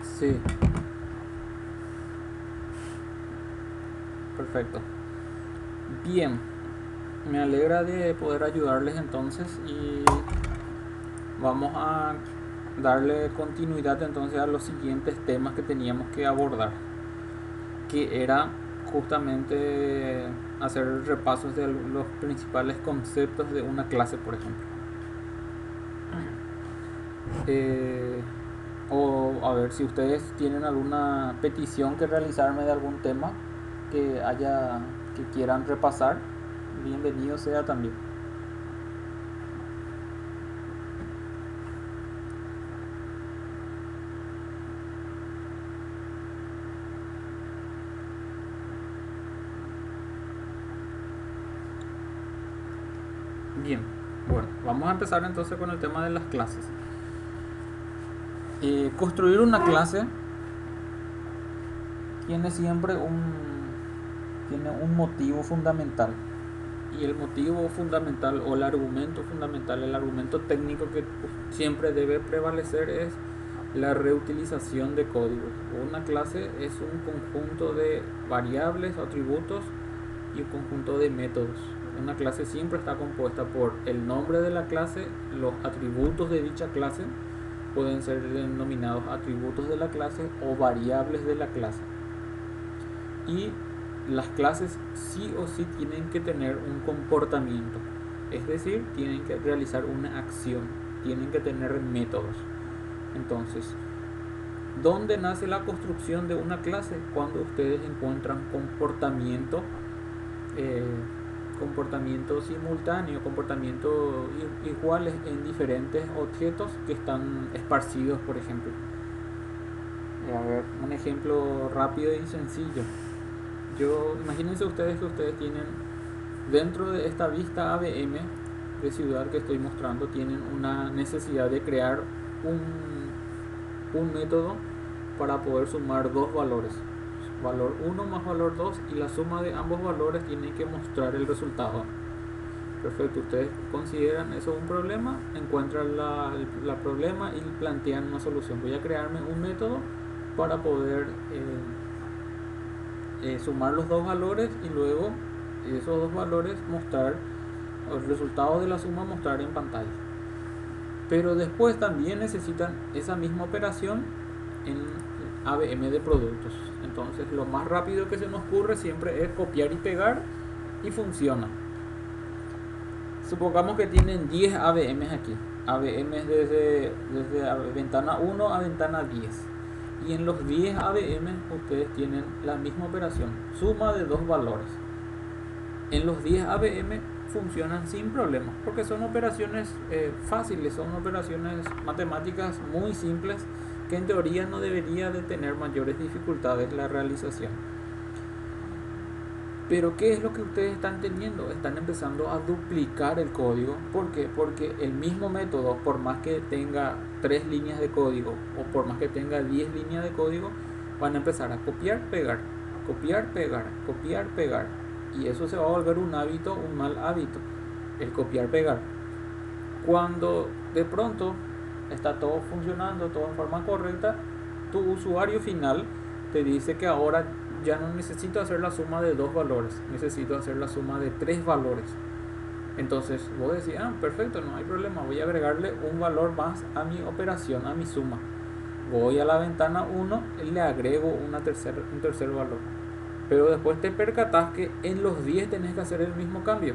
sí, perfecto. Bien, me alegra de poder ayudarles entonces, y vamos a darle continuidad entonces a los siguientes temas que teníamos que abordar, que era justamente hacer repasos de los principales conceptos de una clase, por ejemplo. O a ver si ustedes tienen alguna petición que realizarme de algún tema que quieran repasar, bienvenido sea también. Bien, bueno, vamos a empezar entonces con el tema de las clases. Construir una clase tiene siempre tiene un motivo fundamental, y el motivo fundamental o el argumento fundamental, el argumento técnico que siempre debe prevalecer, es la reutilización de códigos. Una clase es un conjunto de variables, atributos y un conjunto de métodos. Una clase siempre está compuesta por el nombre de la clase, los atributos de dicha clase, pueden ser denominados atributos de la clase o variables de la clase. Y las clases sí o sí tienen que tener un comportamiento, es decir, tienen que realizar una acción, tienen que tener métodos. Entonces, ¿dónde nace la construcción de una clase? Cuando ustedes encuentran comportamiento simultáneo, comportamientos iguales en diferentes objetos que están esparcidos, por ejemplo. A ver, un ejemplo rápido y sencillo. Imagínense ustedes que ustedes tienen dentro de esta vista AVM de ciudad que estoy mostrando, tienen una necesidad de crear un método para poder sumar dos valores, valor 1 más valor 2, y la suma de ambos valores tiene que mostrar el resultado. Perfecto, ustedes consideran eso un problema, encuentran la problema y plantean una solución. Voy a crearme un método para poder sumar los dos valores y luego esos dos valores mostrar los resultados de la suma, mostrar en pantalla. Pero después también necesitan esa misma operación en ABM de productos. Entonces lo más rápido que se nos ocurre siempre es copiar y pegar y funciona. Supongamos que tienen 10 ABMs aquí. ABMs desde ventana 1 a ventana 10. Y en los 10 ABMs ustedes tienen la misma operación, suma de dos valores. En los 10 ABM funcionan sin problemas, porque son operaciones fáciles, son operaciones matemáticas muy simples que en teoría no debería de tener mayores dificultades la realización. Pero ¿qué es lo que ustedes están teniendo? Están empezando a duplicar el código. ¿Por qué? Porque el mismo método, por más que tenga 3 líneas de código o por más que tenga 10 líneas de código, van a empezar a copiar, pegar, copiar, pegar, copiar, pegar. Y eso se va a volver un hábito, un mal hábito, el copiar, pegar. Cuando de pronto está todo funcionando, todo en forma correcta, tu usuario final te dice que ahora ya no necesito hacer la suma de dos valores, necesito hacer la suma de 3 valores. Entonces vos decís, perfecto, no hay problema, voy a agregarle un valor más a mi operación, a mi suma. Voy a la ventana 1 y le agrego un tercer valor. Pero después te percatas que en los 10 tenés que hacer el mismo cambio.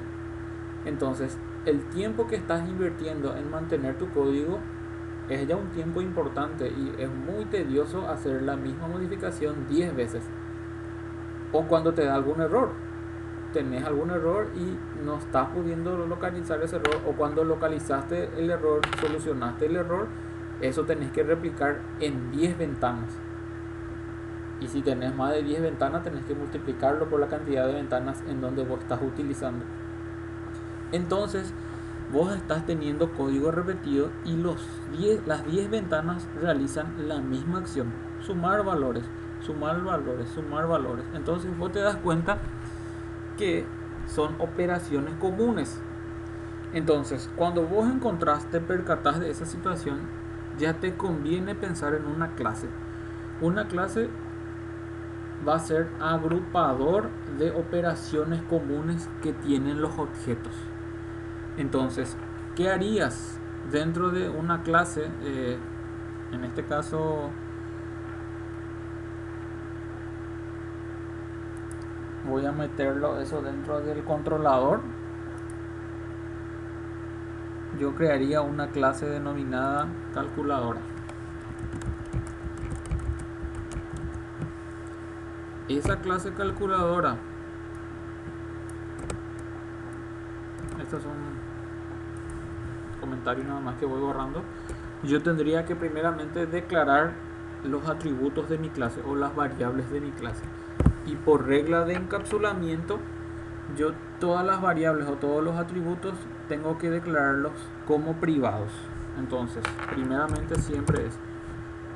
Entonces el tiempo que estás invirtiendo en mantener tu código es ya un tiempo importante y es muy tedioso hacer la misma modificación 10 veces. O cuando te da algún error, tenés algún error y no estás pudiendo localizar ese error, o cuando localizaste el error, solucionaste el error, eso tenés que replicar en 10 ventanas. Y si tenés más de 10 ventanas, tenés que multiplicarlo por la cantidad de ventanas en donde vos estás utilizando. Entonces vos estás teniendo código repetido y las 10 ventanas realizan la misma acción: sumar valores, sumar valores, sumar valores. Entonces vos te das cuenta que son operaciones comunes. Entonces cuando vos te percatás de esa situación, ya te conviene pensar en una clase. Una clase va a ser agrupador de operaciones comunes que tienen los objetos. Entonces, ¿qué harías dentro de una clase? En este caso voy a meterlo eso dentro del controlador. Yo crearía una clase denominada calculadora. Esa clase calculadora, estos son comentarios nada más que voy borrando. Yo tendría que primeramente declarar los atributos de mi clase o las variables de mi clase, y por regla de encapsulamiento yo todas las variables o todos los atributos tengo que declararlos como privados. Entonces primeramente siempre es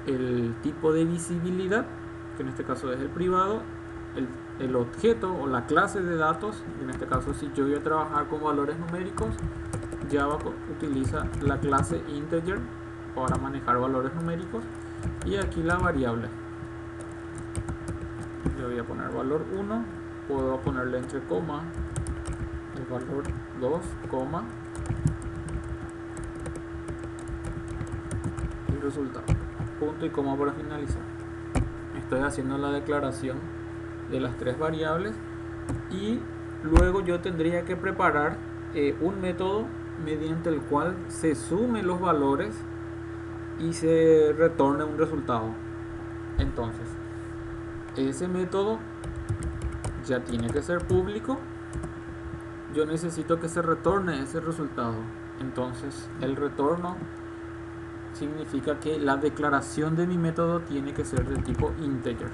el tipo de visibilidad, que en este caso es el privado, el objeto o la clase de datos. En este caso, si yo voy a trabajar con valores numéricos, Java utiliza la clase integer para manejar valores numéricos, y aquí la variable. Yo voy a poner valor 1, puedo ponerle entre coma el valor 2, coma, el resultado, punto y coma para finalizar. Estoy haciendo la declaración de las 3 variables, y luego yo tendría que preparar un método mediante el cual se sumen los valores y se retorne un resultado. Entonces ese método ya tiene que ser público. Yo necesito que se retorne ese resultado. Entonces el retorno significa que la declaración de mi método tiene que ser de tipo integer,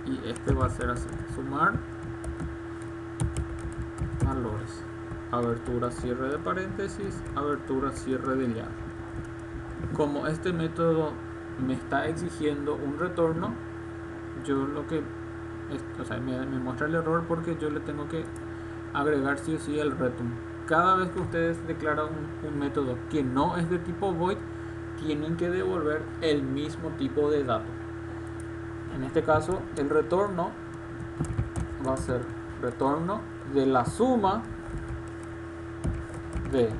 y este va a ser así: sumar valores, abertura, cierre de paréntesis, abertura, cierre de llave. Como este método me está exigiendo un retorno, yo lo que me muestra el error porque yo le tengo que agregar sí o sí el return. Cada vez que ustedes declaran un método que no es de tipo void, tienen que devolver el mismo tipo de dato. En este caso, el retorno va a ser retorno de la suma de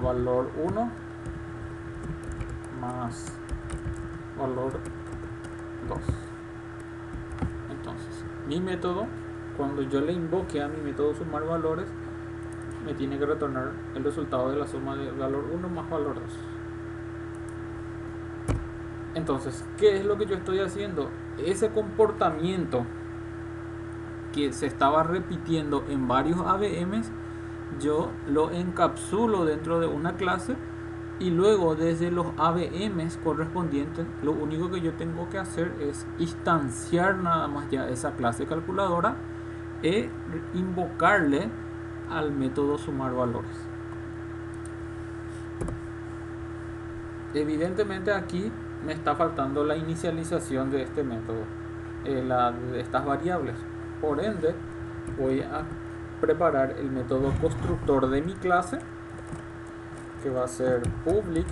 valor 1 más valor 2. Entonces, mi método, cuando yo le invoque a mi método sumar valores, me tiene que retornar el resultado de la suma de valor 1 más valor 2. Entonces, ¿qué es lo que yo estoy haciendo? Ese comportamiento que se estaba repitiendo en varios AVMs, yo lo encapsulo dentro de una clase y luego desde los AVMs correspondientes lo único que yo tengo que hacer es instanciar nada más ya esa clase calculadora e invocarle al método sumar valores. Evidentemente aquí me está faltando la inicialización de este método, de estas variables. Por ende, voy a preparar el método constructor de mi clase, que va a ser public,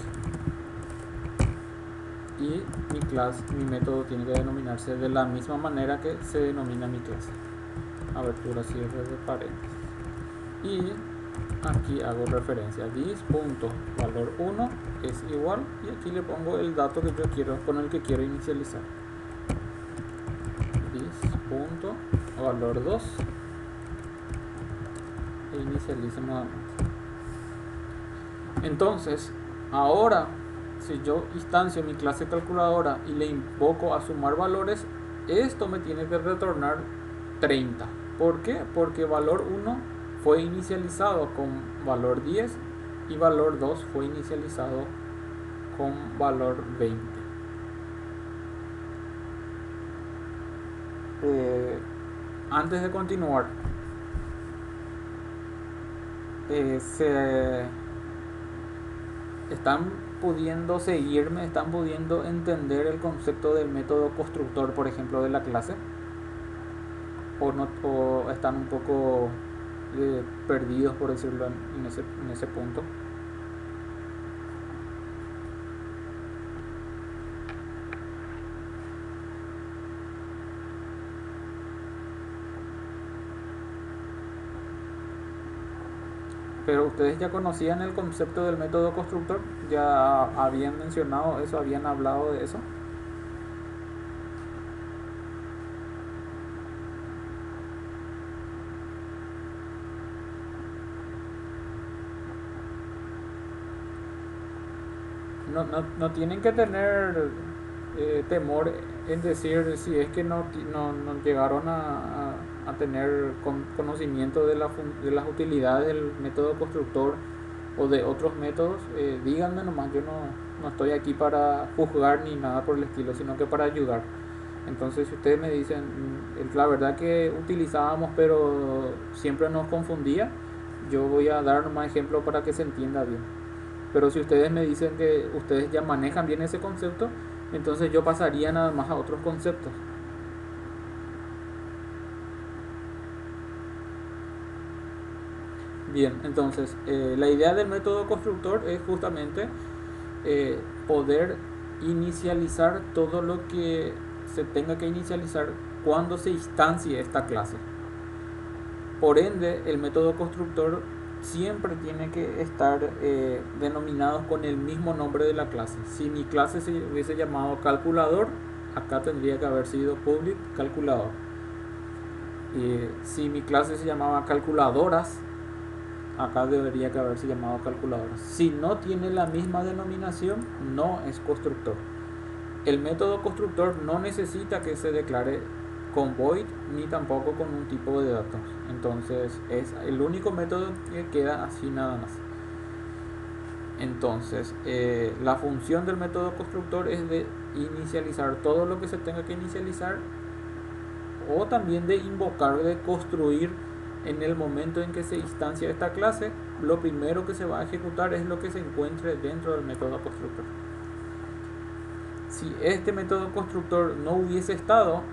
y mi método tiene que denominarse de la misma manera que se denomina mi clase. Abertura, cierre de paréntesis. Y aquí hago referencia this.valor 1 es igual, y aquí le pongo el dato que yo quiero, con el que quiero inicializar. This.valor 2 e inicializo nuevamente. Entonces, ahora si yo instancio mi clase calculadora y le invoco a sumar valores, esto me tiene que retornar 30. ¿Por qué? Porque valor 1 fue inicializado con valor 10 y valor 2 fue inicializado con valor 20. Antes de continuar, se están pudiendo seguirme, están pudiendo entender el concepto del método constructor, por ejemplo, de la clase, o están un poco perdidos, por decirlo en ese punto. Pero ustedes ya conocían el concepto del método constructor, ya habían mencionado eso, habían hablado de eso. No tienen que tener temor en decir si es que no llegaron a tener conocimiento de las utilidades del método constructor o de otros métodos. Díganme nomás, yo no estoy aquí para juzgar ni nada por el estilo, sino que para ayudar. Entonces, si ustedes me dicen, la verdad que utilizábamos pero siempre nos confundía, yo voy a dar más ejemplo para que se entienda bien. Pero si ustedes me dicen que ustedes ya manejan bien ese concepto, entonces yo pasaría nada más a otros conceptos. Bien, entonces la idea del método constructor es justamente poder inicializar todo lo que se tenga que inicializar cuando se instancie esta clase. Por ende, el método constructor siempre tiene que estar denominado con el mismo nombre de la clase. Si mi clase se hubiese llamado calculador, acá tendría que haber sido public calculador. Si mi clase se llamaba calculadoras, acá debería que haberse llamado calculadoras. Si no tiene la misma denominación, no es constructor. El método constructor no necesita que se declare con void ni tampoco con un tipo de datos. Entonces es el único método que queda así nada más. Entonces la función del método constructor es de inicializar todo lo que se tenga que inicializar, o también de invocar, de construir. En el momento en que se instancia esta clase, lo primero que se va a ejecutar es lo que se encuentre dentro del método constructor. Si este método constructor no hubiese estado,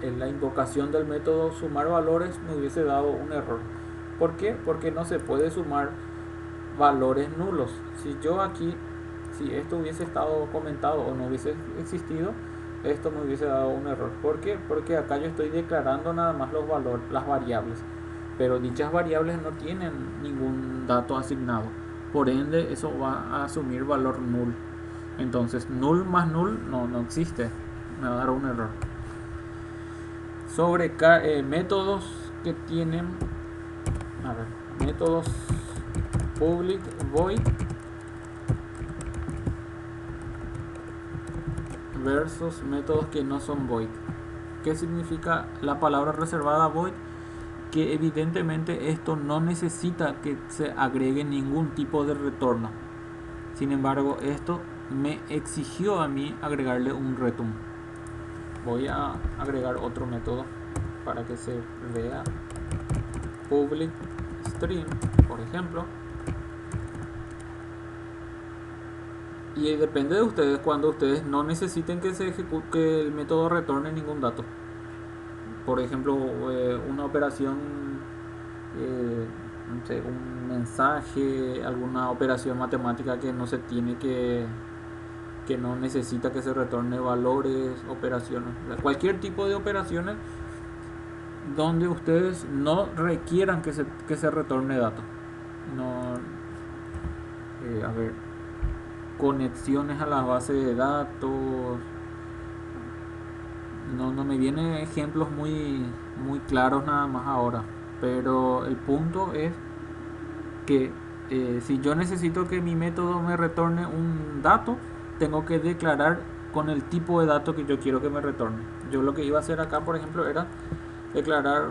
en la invocación del método sumar valores me hubiese dado un error. ¿Por qué? Porque no se puede sumar valores nulos. Si yo aquí, si esto hubiese estado comentado o no hubiese existido, esto me hubiese dado un error. ¿Por qué? Porque acá yo estoy declarando nada más los valores, las variables, pero dichas variables no tienen ningún dato asignado. Por ende, eso va a asumir valor null. Entonces, null más null no existe. Me va a dar un error. Sobre métodos que tienen, a ver, métodos public void versus métodos que no son void. ¿Qué significa la palabra reservada void? Que evidentemente esto no necesita que se agregue ningún tipo de retorno. Sin embargo, esto me exigió a mí agregarle un return. Voy a agregar otro método para que se vea. Public string, por ejemplo. Y depende de ustedes cuando ustedes no necesiten que se ejecute, que el método retorne ningún dato. Por ejemplo, una operación, no sé, un mensaje, alguna operación matemática que no se tiene que no necesita que se retorne valores, operaciones, cualquier tipo de operaciones donde ustedes no requieran que se retorne datos. No, a ver, conexiones a la base de datos. No me vienen ejemplos muy claros nada más ahora. Pero el punto es que si yo necesito que mi método me retorne un dato, tengo que declarar con el tipo de dato que yo quiero que me retorne. Yo lo que iba a hacer acá, por ejemplo, era declarar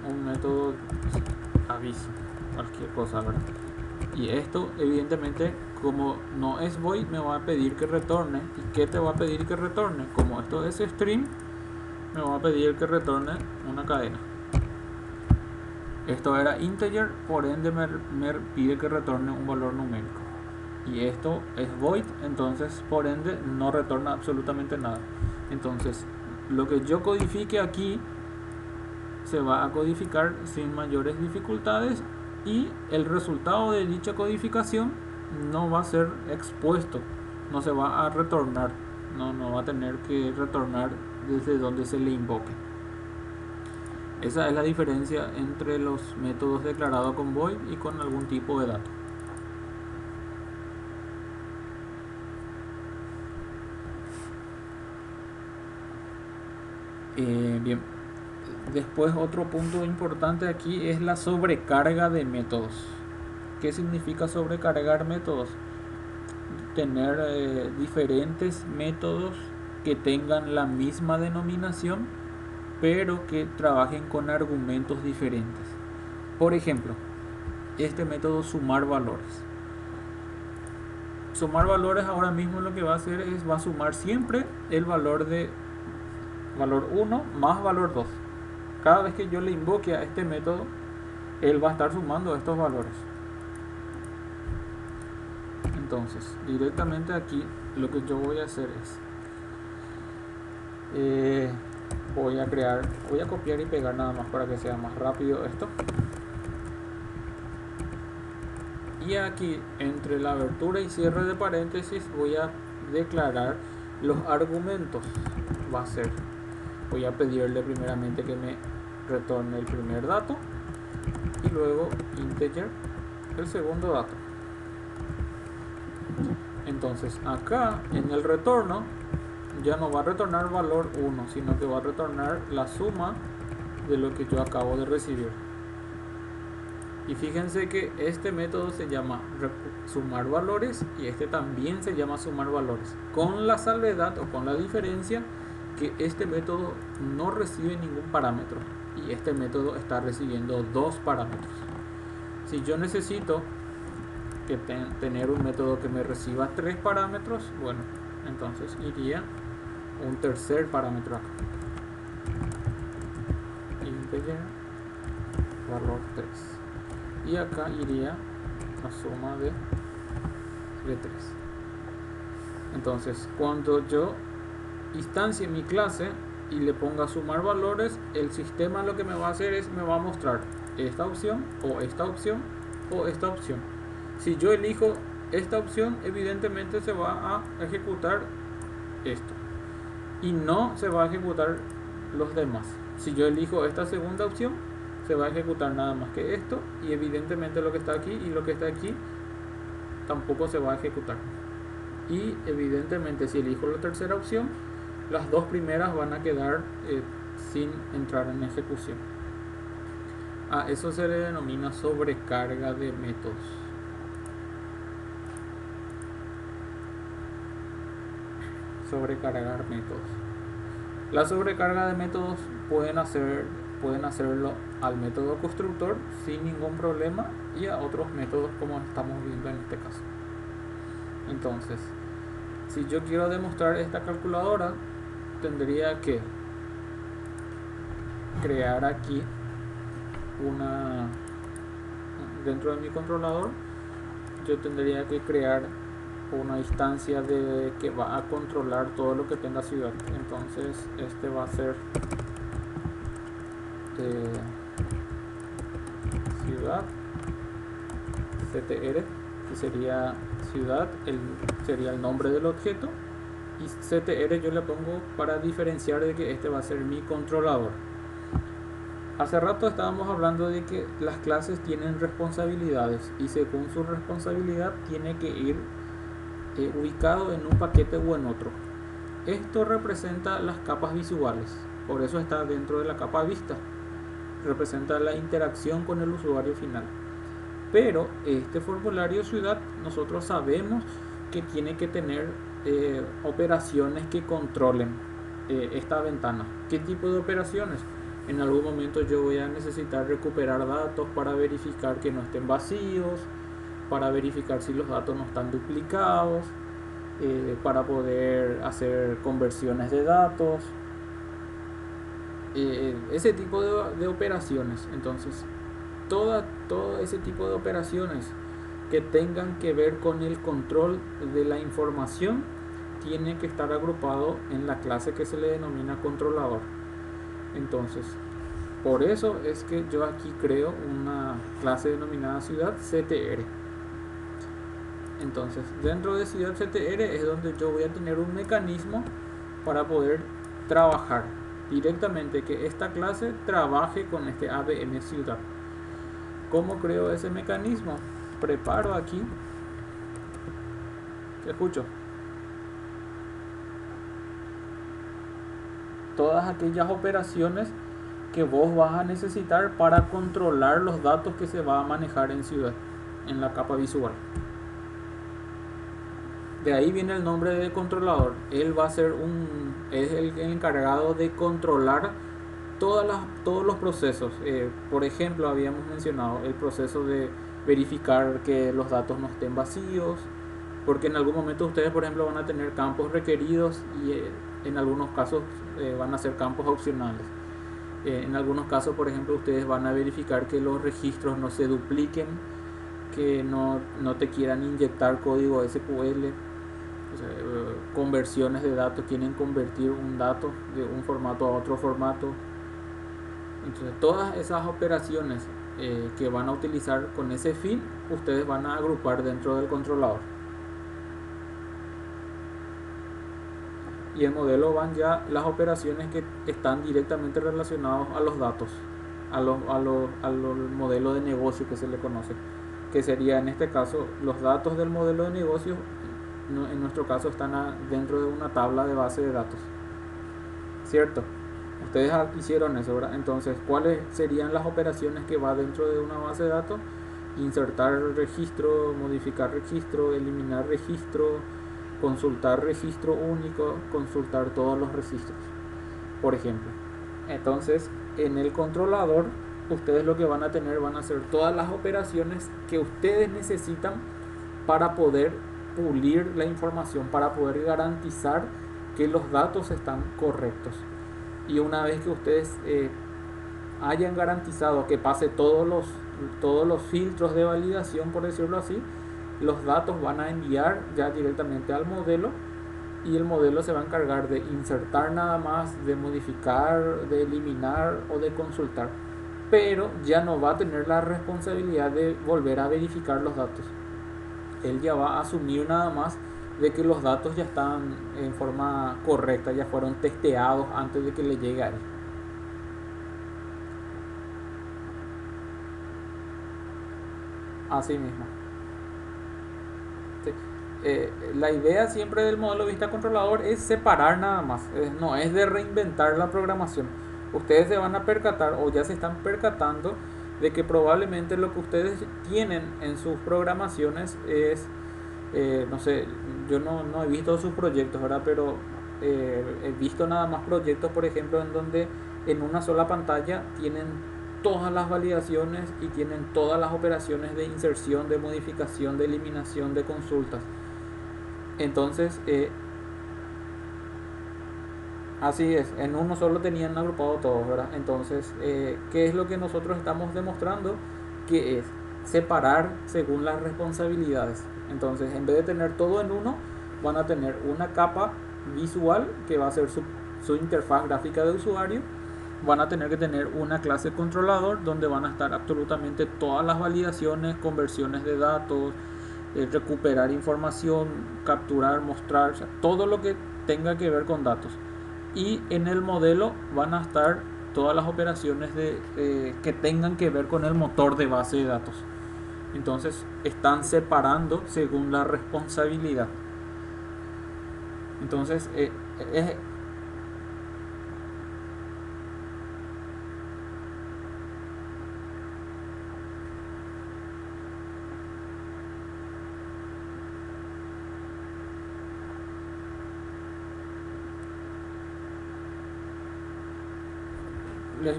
un método aviso, cualquier cosa, ¿verdad? Y esto, evidentemente, como no es void, me va a pedir que retorne. ¿Y qué te va a pedir que retorne? Como esto es string, me va a pedir que retorne una cadena. Esto era integer, por ende me pide que retorne un valor numérico. Y esto es void, entonces por ende no retorna absolutamente nada. Entonces, lo que yo codifique aquí se va a codificar sin mayores dificultades y el resultado de dicha codificación no va a ser expuesto, no se va a retornar, no va a tener que retornar desde donde se le invoque. Esa es la diferencia entre los métodos declarados con void y con algún tipo de dato. Bien, después otro punto importante aquí es la sobrecarga de métodos. ¿Qué significa sobrecargar métodos? Tener diferentes métodos que tengan la misma denominación pero que trabajen con argumentos diferentes. Por ejemplo, este método sumar valores. Sumar valores ahora mismo lo que va a hacer es va a sumar siempre el valor de valor 1 más valor 2. Cada vez que yo le invoque a este método, él va a estar sumando estos valores. Entonces, directamente aquí lo que yo voy a hacer es voy a copiar y pegar nada más para que sea más rápido esto. Y aquí entre la abertura y cierre de paréntesis voy a declarar los argumentos. Va a ser, voy a pedirle primeramente que me retorne el primer dato y luego integer el segundo dato. Entonces acá en el retorno ya no va a retornar valor 1, sino que va a retornar la suma de lo que yo acabo de recibir. Y fíjense que este método se llama sumar valores y este también se llama sumar valores, con la salvedad o con la diferencia que este método no recibe ningún parámetro y este método está recibiendo dos parámetros. Si yo necesito que tener un método que me reciba tres parámetros, bueno, entonces iría un tercer parámetro acá, integer valor 3, y acá iría la suma de 3. Entonces cuando yo instancie mi clase, y le ponga sumar valores, el sistema lo que me va a hacer es me va a mostrar esta opción o esta opción o esta opción. Si yo elijo esta opción, evidentemente se va a ejecutar esto y no se va a ejecutar los demás. Si yo elijo esta segunda opción, se va a ejecutar nada más que esto, y evidentemente lo que está aquí y lo que está aquí tampoco se va a ejecutar. Y evidentemente si elijo la tercera opción, las dos primeras van a quedar sin entrar en ejecución. A eso se le denomina sobrecarga de métodos. Sobrecargar métodos. La sobrecarga de métodos pueden hacerlo al método constructor sin ningún problema y a otros métodos como estamos viendo en este caso. Entonces, si yo quiero demostrar esta calculadora, tendría que crear aquí dentro de mi controlador, yo tendría que crear una instancia que va a controlar todo lo que tenga ciudad. Entonces este va a ser de ciudad ctr, que sería ciudad, sería el nombre del objeto, y ctr yo le pongo para diferenciar de que este va a ser mi controlador. Hace rato estábamos hablando de que las clases tienen responsabilidades y según su responsabilidad tiene que ir ubicado en un paquete o en otro. Esto representa las capas visuales, por eso está dentro de la capa vista. Representa la interacción con el usuario final. Pero este formulario ciudad nosotros sabemos que tiene que tener operaciones que controlen esta ventana. ¿Qué tipo de operaciones? En algún momento yo voy a necesitar recuperar datos para verificar que no estén vacíos, para verificar si los datos no están duplicados, para poder hacer conversiones de datos, ese tipo de operaciones. Entonces todo ese tipo de operaciones que tengan que ver con el control de la información tiene que estar agrupado en la clase que se le denomina controlador. Entonces, por eso es que yo aquí creo una clase denominada ciudad CTR. Entonces, dentro de ciudad CTR es donde yo voy a tener un mecanismo para poder trabajar directamente, que esta clase trabaje con este ABM ciudad. ¿Cómo creo ese mecanismo? Preparo aquí. ¿Te escucho? Todas aquellas operaciones que vos vas a necesitar para controlar los datos que se va a manejar en ciudad, en la capa visual. De ahí viene el nombre de controlador. Él va a ser es el encargado de controlar todos los procesos. Por ejemplo, habíamos mencionado el proceso de verificar que los datos no estén vacíos, porque en algún momento ustedes, por ejemplo, van a tener campos requeridos y en algunos casos van a ser campos opcionales. En algunos casos, por ejemplo, ustedes van a verificar que los registros no se dupliquen, que no te quieran inyectar código SQL. O sea, conversiones de datos, quieren convertir un dato de un formato a otro formato. Entonces todas esas operaciones que van a utilizar con ese fin, ustedes van a agrupar dentro del controlador. Y el modelo van ya las operaciones que están directamente relacionadas a los datos, al modelo de negocio que se le conoce, que sería en este caso los datos del modelo de negocio. En nuestro caso están dentro de una tabla de base de datos, ¿cierto? Ustedes hicieron eso, ¿verdad? Entonces, ¿cuáles serían las operaciones que va dentro de una base de datos? Insertar registro, modificar registro, eliminar registro, consultar registro único, consultar todos los registros, por ejemplo. Entonces, en el controlador, ustedes lo que van a tener van a ser todas las operaciones que ustedes necesitan para poder pulir la información, para poder garantizar que los datos están correctos. Y una vez que ustedes hayan garantizado que pase todos los filtros de validación, por decirlo así, los datos van a enviar ya directamente al modelo y el modelo se va a encargar de insertar nada más, de modificar, de eliminar o de consultar, pero ya no va a tener la responsabilidad de volver a verificar los datos. Él ya va a asumir nada más de que los datos ya están en forma correcta, ya fueron testeados antes de que le llegue a él. Así mismo. Sí. La idea siempre del modelo vista controlador es separar nada más, no es de reinventar la programación. Ustedes se van a percatar o ya se están percatando de que probablemente lo que ustedes tienen en sus programaciones es, no sé, yo no he visto sus proyectos, ¿verdad? Pero he visto nada más proyectos, por ejemplo, en donde en una sola pantalla tienen todas las validaciones y tienen todas las operaciones de inserción, de modificación, de eliminación, de consultas. Entonces, así es, en uno solo tenían agrupado todos, ¿verdad? Entonces, ¿qué es lo que nosotros estamos demostrando? Que es separar según las responsabilidades. Entonces, en vez de tener todo en uno, van a tener una capa visual que va a ser su interfaz gráfica de usuario. Van a tener que tener una clase controlador donde van a estar absolutamente todas las validaciones, conversiones de datos, recuperar información, capturar, mostrar, o sea, todo lo que tenga que ver con datos. Y en el modelo van a estar todas las operaciones que tengan que ver con el motor de base de datos. Entonces están separando según la responsabilidad. Entonces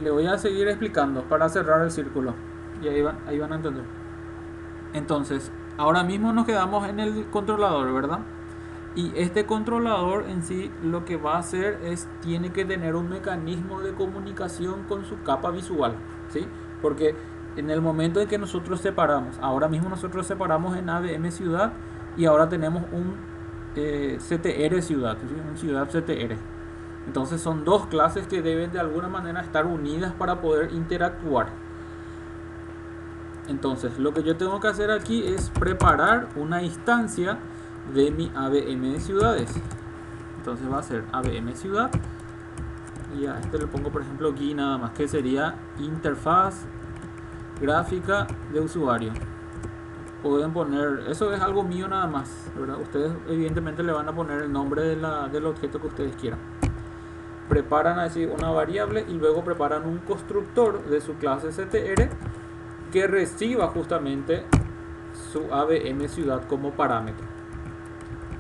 le voy a seguir explicando para cerrar el círculo. Y ahí van a entender. Entonces, ahora mismo nos quedamos en el controlador, ¿verdad? Y este controlador en sí lo que va a hacer es, tiene que tener un mecanismo de comunicación con su capa visual, ¿sí? Porque en el momento en que nosotros separamos, ahora mismo nosotros separamos en ABM ciudad y ahora tenemos un CTR ciudad, ¿sí? Un ciudad CTR. Entonces son dos clases que deben de alguna manera estar unidas para poder interactuar. Entonces lo que yo tengo que hacer aquí es preparar una instancia de mi ABM de ciudades. Entonces va a ser ABM ciudad y a este le pongo por ejemplo GUI nada más, que sería interfaz gráfica de usuario. Pueden poner, eso es algo mío nada más, ¿verdad? Ustedes evidentemente le van a poner el nombre del objeto que ustedes quieran. Preparan así una variable y luego preparan un constructor de su clase CTR que reciba justamente su ABM ciudad como parámetro.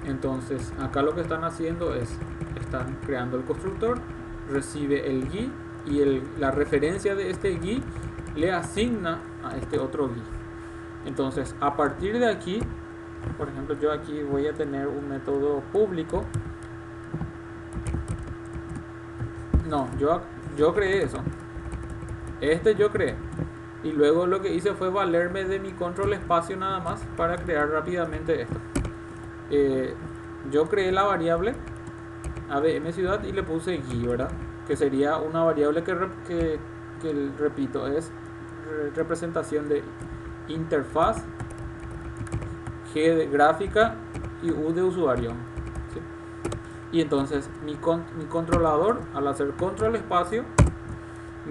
Entonces acá lo que están haciendo es, están creando el constructor, recibe el GUI y la referencia de este GUI le asigna a este otro GUI. Entonces a partir de aquí, por ejemplo, yo aquí voy a tener un método público. No, yo creé eso. Yo creé. Y luego lo que hice fue valerme de mi control espacio nada más para crear rápidamente esto. Yo creé la variable ABM ciudad y le puse GUI, ¿verdad? Que sería una variable que repito, es representación de interfaz, G de gráfica y U de usuario. ¿Sí? Y entonces mi controlador, al hacer control espacio,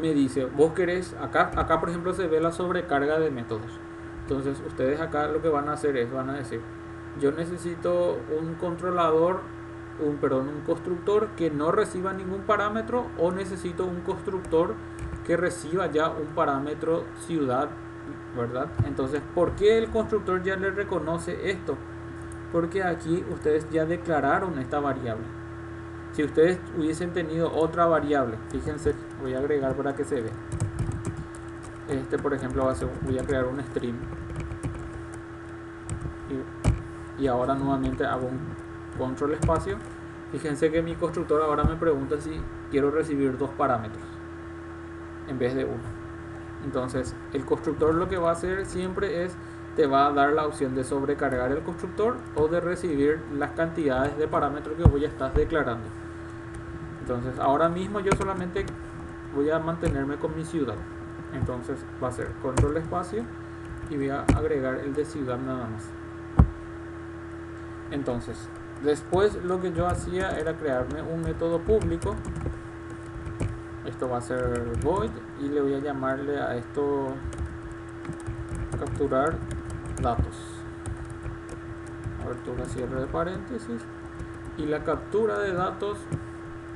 me dice, vos querés, acá por ejemplo se ve la sobrecarga de métodos. Entonces ustedes acá lo que van a hacer es, van a decir, yo necesito un controlador, un constructor que no reciba ningún parámetro, o necesito un constructor que reciba ya un parámetro ciudad, ¿verdad? Entonces, ¿por qué el constructor ya le reconoce esto? Porque aquí ustedes ya declararon esta variable. Si ustedes hubiesen tenido otra variable, fíjense, voy a agregar para que se vea. Por ejemplo, voy a crear un stream. Y ahora nuevamente hago un control espacio. Fíjense que mi constructor ahora me pregunta si quiero recibir dos parámetros en vez de uno. Entonces el constructor lo que va a hacer siempre es te va a dar la opción de sobrecargar el constructor o de recibir las cantidades de parámetros que vos ya estás declarando. Entonces ahora mismo yo solamente voy a mantenerme con mi ciudad. Entonces va a ser control espacio y voy a agregar el de ciudad nada más. Entonces después lo que yo hacía era crearme un método público. Esto va a ser void y le voy a llamarle a esto capturar datos. Abertura, cierre de paréntesis. Y la captura de datos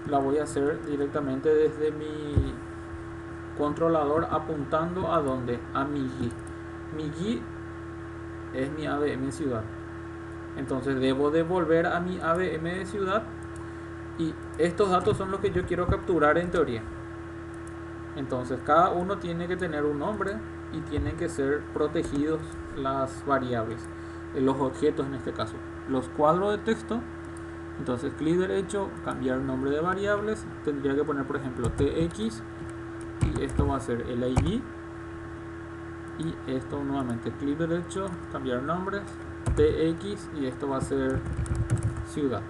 la voy a hacer directamente desde mi controlador apuntando a donde, a mi GUI. Mi GUI es mi AVM ciudad. Entonces debo devolver a mi AVM de ciudad y estos datos son los que yo quiero capturar en teoría. Entonces cada uno tiene que tener un nombre y tienen que ser protegidos las variables, los objetos en este caso, los cuadros de texto. Entonces clic derecho, cambiar nombre de variables, tendría que poner por ejemplo tx y esto va a ser el ID y esto nuevamente clic derecho, cambiar nombres, tx y esto va a ser ciudad.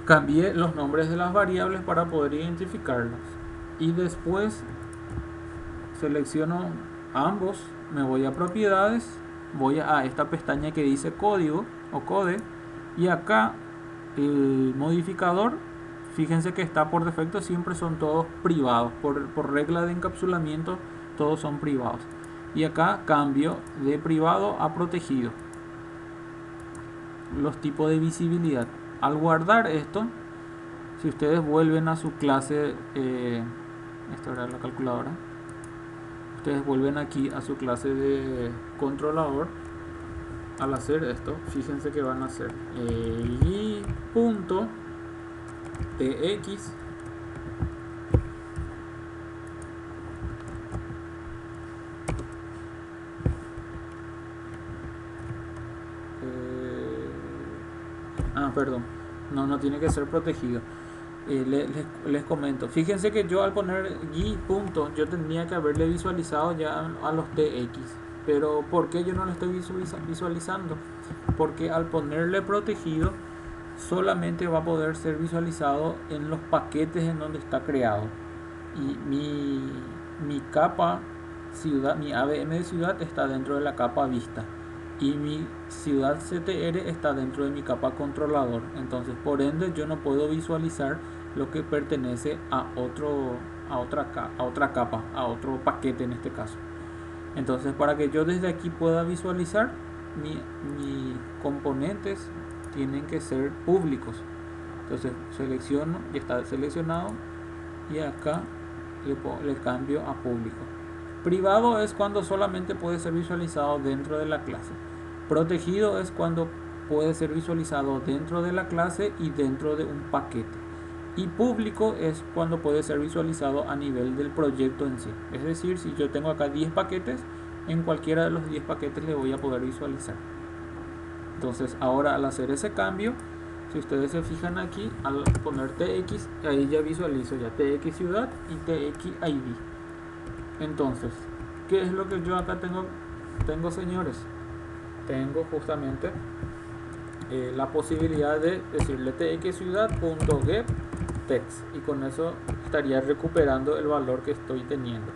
Cambié los nombres de las variables para poder identificarlos y después selecciono ambos, me voy a propiedades, voy a esta pestaña que dice código o code y acá el modificador, fíjense que está por defecto, siempre son todos privados, por regla de encapsulamiento todos son privados y acá cambio de privado a protegido los tipos de visibilidad. Al guardar esto, si ustedes vuelven a su clase, esta era la calculadora, ustedes vuelven aquí a su clase de controlador. Al hacer esto, fíjense que van a hacer i.tx perdón, no tiene que ser protegido. Les comento, fíjense que yo al poner y punto yo tendría que haberle visualizado ya a los tx, pero ¿por qué yo no lo estoy visualizando? Porque al ponerle protegido solamente va a poder ser visualizado en los paquetes en donde está creado y mi capa ciudad, mi AVM de ciudad está dentro de la capa vista y mi ciudad CTR está dentro de mi capa controlador. Entonces por ende yo no puedo visualizar lo que pertenece a otra capa, a otro paquete en este caso. Entonces para que yo desde aquí pueda visualizar mis componentes tienen que ser públicos. Entonces selecciono, ya está seleccionado y acá le cambio a público. Privado es cuando solamente puede ser visualizado dentro de la clase. Protegido es cuando puede ser visualizado dentro de la clase y dentro de un paquete. Y público es cuando puede ser visualizado a nivel del proyecto en sí. Es decir, si yo tengo acá 10 paquetes, en cualquiera de los 10 paquetes le voy a poder visualizar. Entonces ahora al hacer ese cambio, si ustedes se fijan aquí, al poner tx, ahí ya visualizo ya tx ciudad y tx id. Entonces, ¿qué es lo que yo acá tengo señores? Tengo justamente la posibilidad de decirle tx ciudad.get text y con eso estaría recuperando el valor que estoy teniendo.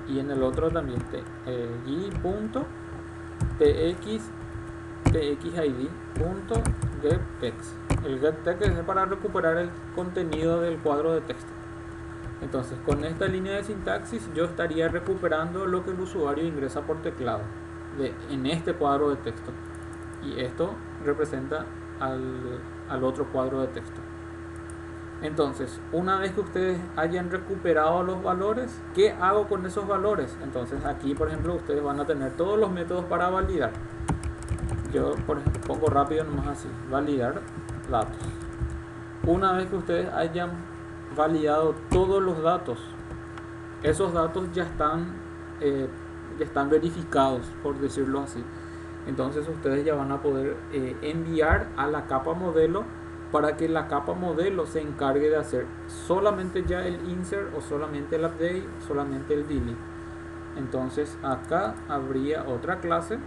Y en el otro también txid.getText. El getText es para recuperar el contenido del cuadro de texto. Entonces con esta línea de sintaxis yo estaría recuperando lo que el usuario ingresa por teclado en este cuadro de texto y esto representa al otro cuadro de texto. Entonces una vez que ustedes hayan recuperado los valores, ¿qué hago con esos valores? Entonces aquí por ejemplo ustedes van a tener todos los métodos para validar. Yo por ejemplo pongo rápido nomás así, validar datos. Una vez que ustedes hayan validado todos los datos, esos datos ya están verificados, por decirlo así. Entonces ustedes ya van a poder enviar a la capa modelo para que la capa modelo se encargue de hacer solamente ya el insert o solamente el update, solamente el delete. Entonces acá habría otra clase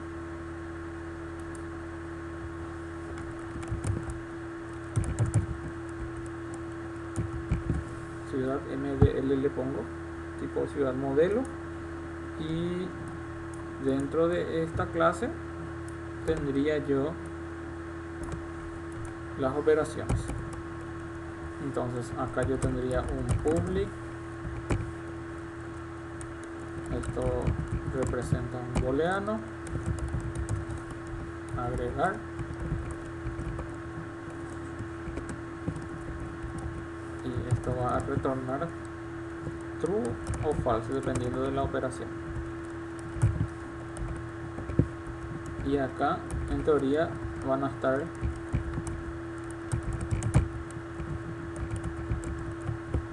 ciudad MDL, le pongo tipo ciudad modelo, y dentro de esta clase tendría yo las operaciones. Entonces acá yo tendría un public, esto representa un booleano, agregar, y esto va a retornar true o false dependiendo de la operación. Y acá en teoría van a estar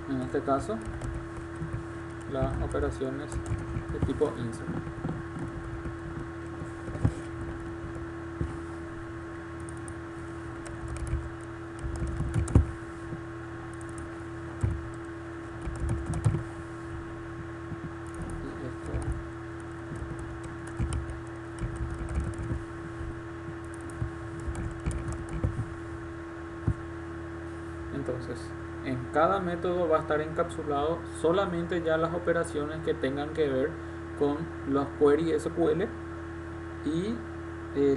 en este caso las operaciones de tipo insert. Entonces, en cada método va a estar encapsulado solamente ya las operaciones que tengan que ver con los query SQL y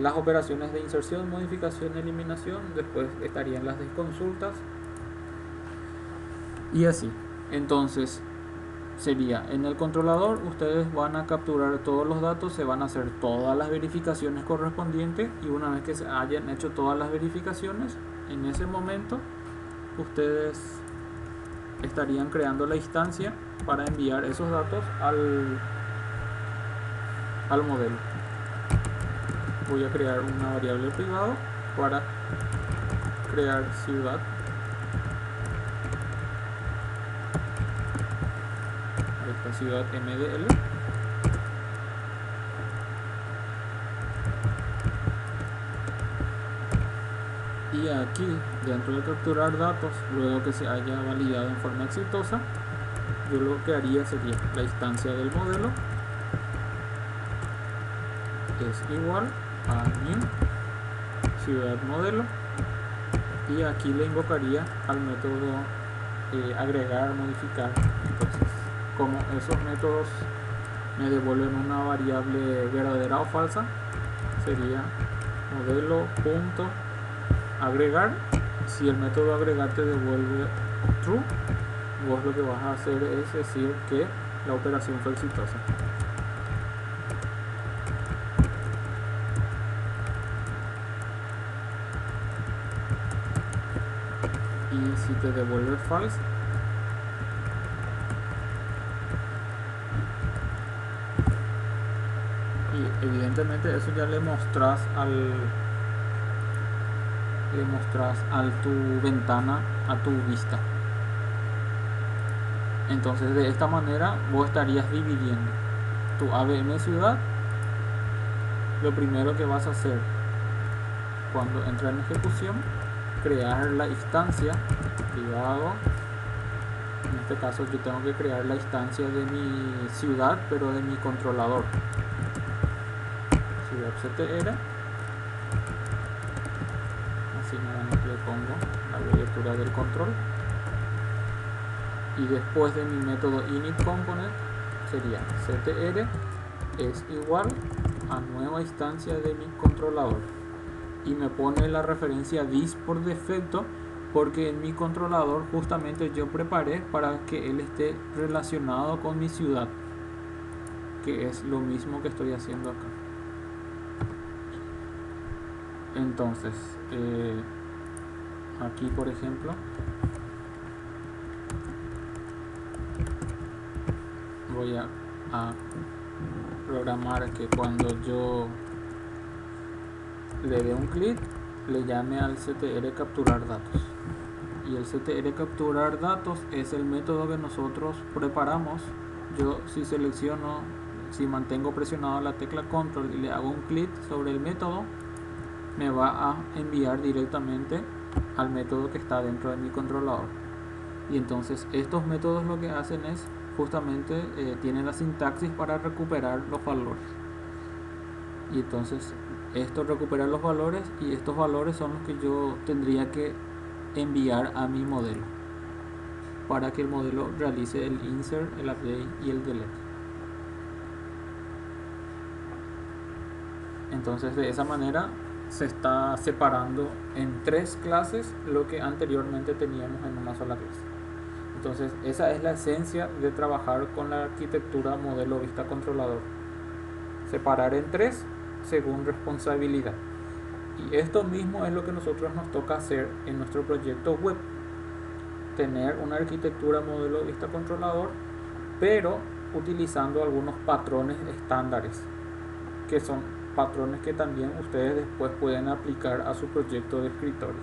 las operaciones de inserción, modificación, eliminación. Después estarían las de consultas y así. Entonces sería en el controlador, ustedes van a capturar todos los datos, se van a hacer todas las verificaciones correspondientes, y una vez que se hayan hecho todas las verificaciones, en ese momento ustedes estarían creando la instancia para enviar esos datos al modelo. Voy a crear una variable privada para crear ciudad. Esta ciudad MDL. Y aquí, dentro de capturar datos, luego que se haya validado en forma exitosa, yo lo que haría sería la instancia del modelo es igual a new ciudad modelo, y aquí le invocaría al método agregar, modificar. Entonces, como esos métodos me devuelven una variable verdadera o falsa, sería modelo.agregar. Si el método agregar te devuelve true, vos lo que vas a hacer es decir que la operación fue exitosa. Y si te devuelve false, y evidentemente eso ya le mostrás a tu ventana, a tu vista. Entonces de esta manera vos estarías dividiendo tu AVM ciudad. Lo primero que vas a hacer cuando entra en ejecución, crear la instancia privado. En este caso yo tengo que crear la instancia de mi ciudad, pero de mi controlador. Ciudad CTR. Así nuevamente le pongo la abreviatura del control. Y después de mi método initComponent sería CTR es igual a nueva instancia de mi controlador. Y me pone la referencia this por defecto, porque en mi controlador justamente yo preparé para que él esté relacionado con mi ciudad, que es lo mismo que estoy haciendo acá. Entonces aquí por ejemplo voy a programar que cuando yo le dé un clic le llame al CTR capturar datos, y el CTR capturar datos es el método que nosotros preparamos. Yo si mantengo presionado la tecla control y le hago un clic sobre el método, me va a enviar directamente al método que está dentro de mi controlador. Y entonces estos métodos lo que hacen es justamente tiene la sintaxis para recuperar los valores. Y entonces esto recupera los valores y estos valores son los que yo tendría que enviar a mi modelo para que el modelo realice el insert, el update y el delete. Entonces de esa manera se está separando en 3 clases lo que anteriormente teníamos en una sola clase. Entonces esa es la esencia de trabajar con la arquitectura modelo vista controlador. Separar en 3 según responsabilidad. Y esto mismo es lo que nosotros nos toca hacer en nuestro proyecto web. Tener una arquitectura modelo vista controlador, pero utilizando algunos patrones estándares, que son patrones que también ustedes después pueden aplicar a su proyecto de escritorio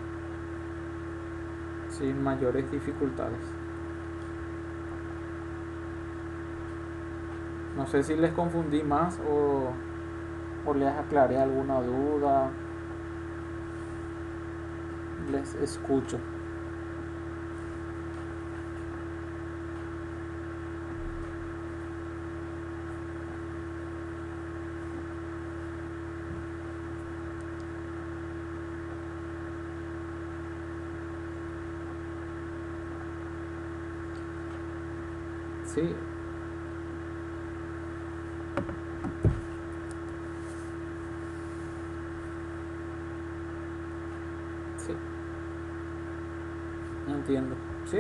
sin mayores dificultades. No sé si les confundí más o les aclaré alguna duda. Les escucho. Sí. Sí, entiendo. Sí,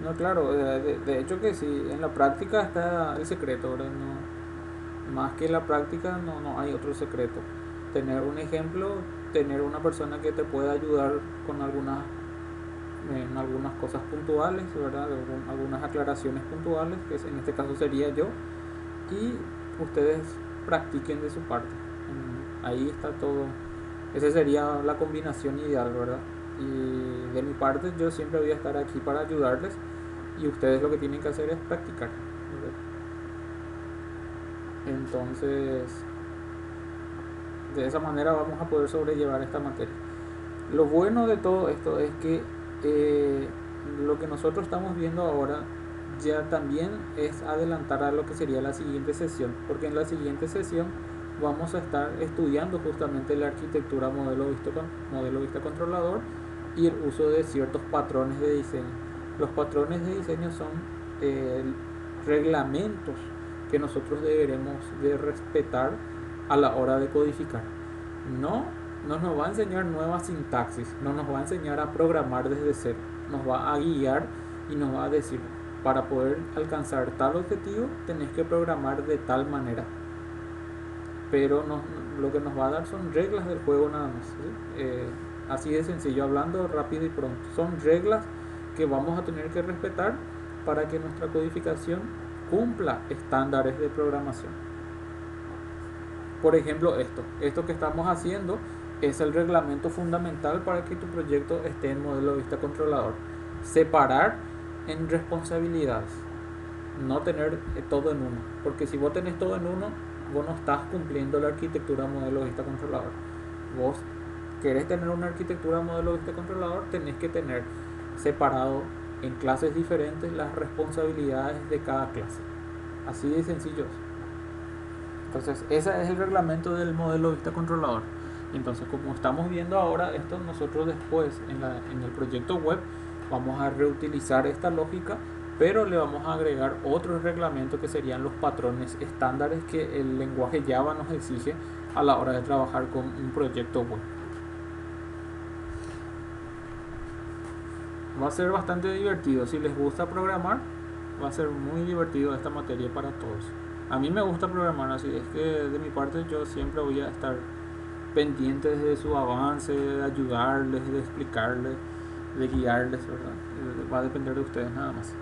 no, claro, de hecho que sí, en la práctica está el secreto, ¿verdad? No, más que en la práctica no hay otro secreto. Tener un ejemplo, tener una persona que te pueda ayudar con en algunas cosas puntuales, ¿verdad? Algunas aclaraciones puntuales, que en este caso sería yo, y ustedes practiquen de su parte. Ahí está todo. Esa sería la combinación ideal, ¿verdad? Y de mi parte yo siempre voy a estar aquí para ayudarles y ustedes lo que tienen que hacer es practicar, ¿verdad? Entonces, de esa manera vamos a poder sobrellevar esta materia. Lo bueno de todo esto es que lo que nosotros estamos viendo ahora ya también es adelantar a lo que sería la siguiente sesión, porque en la siguiente sesión vamos a estar estudiando justamente la arquitectura modelo vista controlador y el uso de ciertos patrones de diseño. Los patrones de diseño son reglamentos que nosotros deberemos de respetar a la hora de codificar. No nos va a enseñar nueva sintaxis, no nos va a enseñar a programar desde cero, nos va a guiar y nos va a decir, para poder alcanzar tal objetivo tenés que programar de tal manera. Pero lo que nos va a dar son reglas del juego nada más, ¿sí? Así de sencillo, hablando rápido y pronto. Son reglas que vamos a tener que respetar para que nuestra codificación cumpla estándares de programación. Por ejemplo, esto que estamos haciendo es el reglamento fundamental para que tu proyecto esté en modelo vista controlador. Separar en responsabilidades, no tener todo en uno, porque si vos tenés todo en uno, vos no estás cumpliendo la arquitectura modelo vista controlador. Vos querés tener una arquitectura modelo vista controlador, tenés que tener separado en clases diferentes las responsabilidades de cada clase. Así de sencillo. Entonces ese es el reglamento del modelo vista controlador. Entonces, como estamos viendo ahora esto, nosotros después en el proyecto web vamos a reutilizar esta lógica, pero le vamos a agregar otros reglamentos que serían los patrones estándares que el lenguaje Java nos exige a la hora de trabajar con un proyecto web. Va a ser bastante divertido. Si les gusta programar, va a ser muy divertido esta materia para todos. A mí me gusta programar, así es que de mi parte yo siempre voy a estar pendiente de su avance, de ayudarles, de explicarles, de guiarles, ¿verdad? Va a depender de ustedes nada más.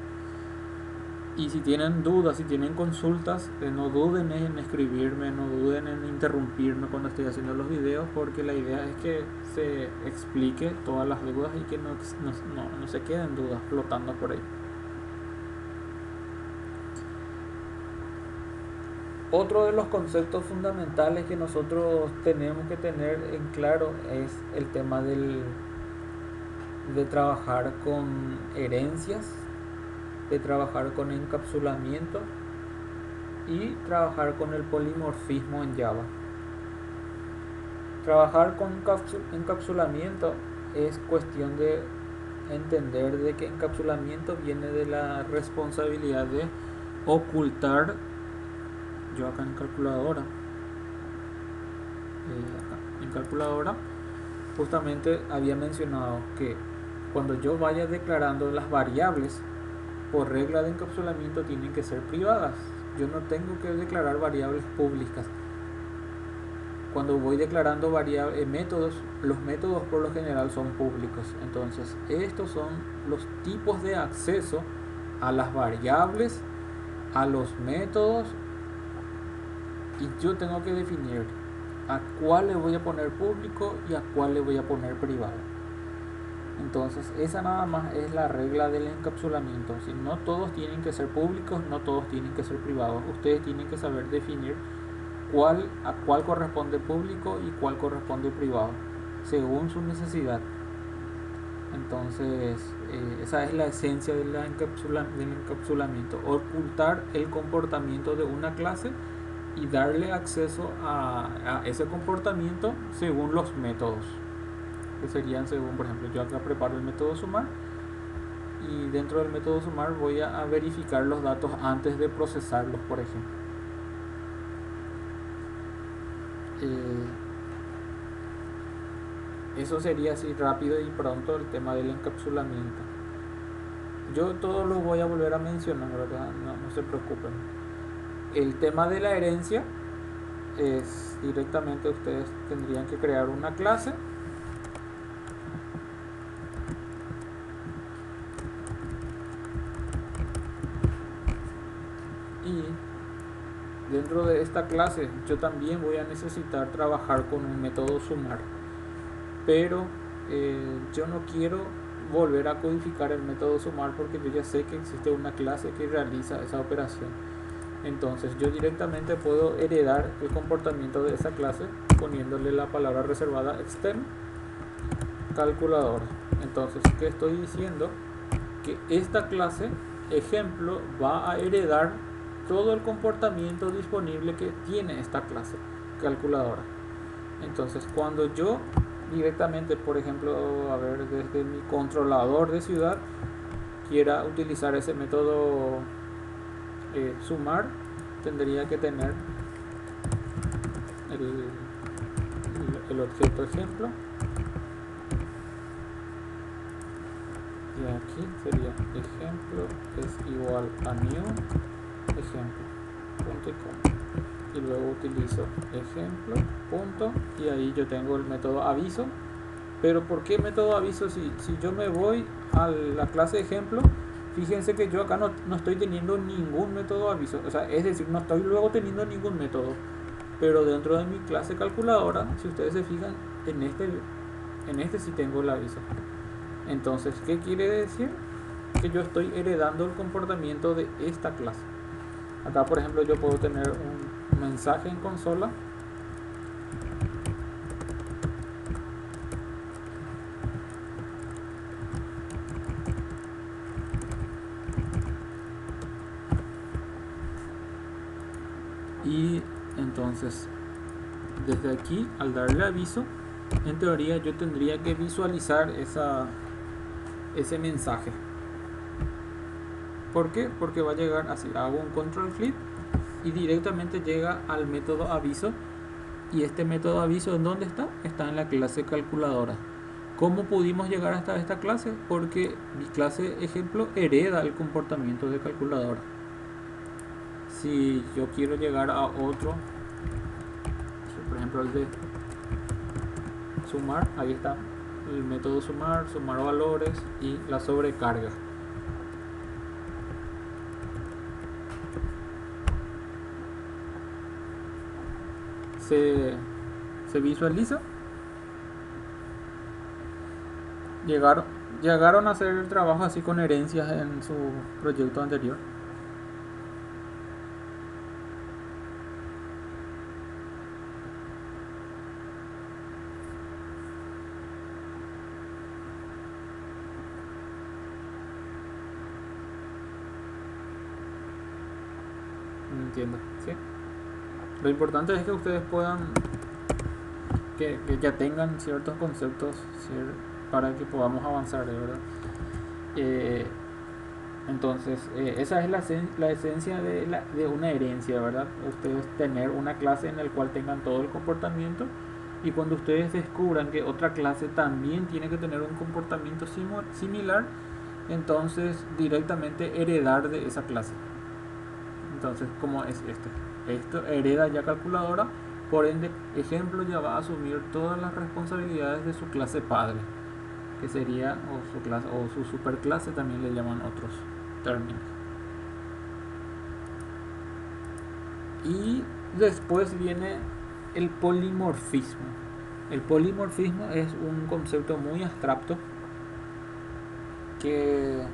Y si tienen dudas, si tienen consultas, no duden en escribirme, no duden en interrumpirme cuando estoy haciendo los videos, porque la idea es que se explique todas las dudas y que no se queden dudas flotando por ahí. Otro de los conceptos fundamentales que nosotros tenemos que tener en claro es el tema de trabajar con herencias de trabajar con encapsulamiento y trabajar con el polimorfismo en Java. Trabajar con encapsulamiento es cuestión de entender de que encapsulamiento viene de la responsabilidad de ocultar, yo acá en calculadora justamente había mencionado que cuando yo vaya declarando las variables por regla de encapsulamiento tienen que ser privadas. Yo no tengo que declarar variables públicas. Cuando voy declarando métodos, los métodos por lo general son públicos. Entonces, estos son los tipos de acceso a las variables, a los métodos, y yo tengo que definir a cuál le voy a poner público y a cuál le voy a poner privado. Entonces, esa nada más es la regla del encapsulamiento. Si no todos tienen que ser públicos, no todos tienen que ser privados. Ustedes tienen que saber definir a cuál corresponde público y cuál corresponde privado, según su necesidad. Entonces, esa es la esencia del encapsulamiento: ocultar el comportamiento de una clase y darle acceso a ese comportamiento según los métodos, que serían según, por ejemplo, yo acá preparo el método sumar y dentro del método sumar voy a verificar los datos antes de procesarlos, por ejemplo. Eso sería así rápido y pronto el tema del encapsulamiento. Yo todo lo voy a volver a mencionar, ¿verdad? No se preocupen. El tema de la herencia es directamente, ustedes tendrían que crear una clase y dentro de esta clase yo también voy a necesitar trabajar con un método sumar, pero yo no quiero volver a codificar el método sumar porque yo ya sé que existe una clase que realiza esa operación. Entonces yo directamente puedo heredar el comportamiento de esa clase poniéndole la palabra reservada extern calculadora. Entonces, ¿qué estoy diciendo? Que esta clase ejemplo va a heredar todo el comportamiento disponible que tiene esta clase calculadora. Entonces, cuando yo directamente, por ejemplo, desde mi controlador de ciudad quiera utilizar ese método sumar, tendría que tener el objeto ejemplo, y aquí sería ejemplo es igual a new ejemplo punto y coma, y luego utilizo ejemplo punto y ahí yo tengo el método aviso. Pero ¿por qué método aviso? Si yo me voy a la clase ejemplo, fíjense que yo acá no estoy teniendo ningún método aviso, o sea, es decir, no estoy luego teniendo ningún método, pero dentro de mi clase calculadora, si ustedes se fijan, en este sí tengo el aviso. Entonces, ¿qué quiere decir? Que yo estoy heredando el comportamiento de esta clase. Acá, por ejemplo, yo puedo tener un mensaje en consola y entonces desde aquí, al darle aviso, en teoría yo tendría que visualizar ese mensaje. ¿Por qué? Porque va a llegar así, hago un control flip y directamente llega al método aviso. Y este método aviso, ¿en dónde está? Está en la clase calculadora. ¿Cómo pudimos llegar hasta esta clase? Porque mi clase ejemplo hereda el comportamiento de calculadora. Si yo quiero llegar a otro, por ejemplo el de sumar, ahí está el método sumar valores y la sobrecarga. Se visualiza. Llegaron a hacer el trabajo así con herencias en su proyecto anterior. haciendo, ¿sí? Lo importante es que ustedes puedan, que ya tengan ciertos conceptos para que podamos avanzar, de verdad. Eh, entonces, esa es la esencia de una herencia, ¿verdad? Ustedes tener una clase en la cual tengan todo el comportamiento, y cuando ustedes descubran que otra clase también tiene que tener un comportamiento similar, entonces directamente heredar de esa clase. Entonces, ¿cómo es esto? Esto hereda ya calculadora, por ende, ejemplo ya va a asumir todas las responsabilidades de su clase padre, que sería, o su clase, o su superclase también le llaman otros términos. Y después viene el polimorfismo. El polimorfismo es un concepto muy abstracto que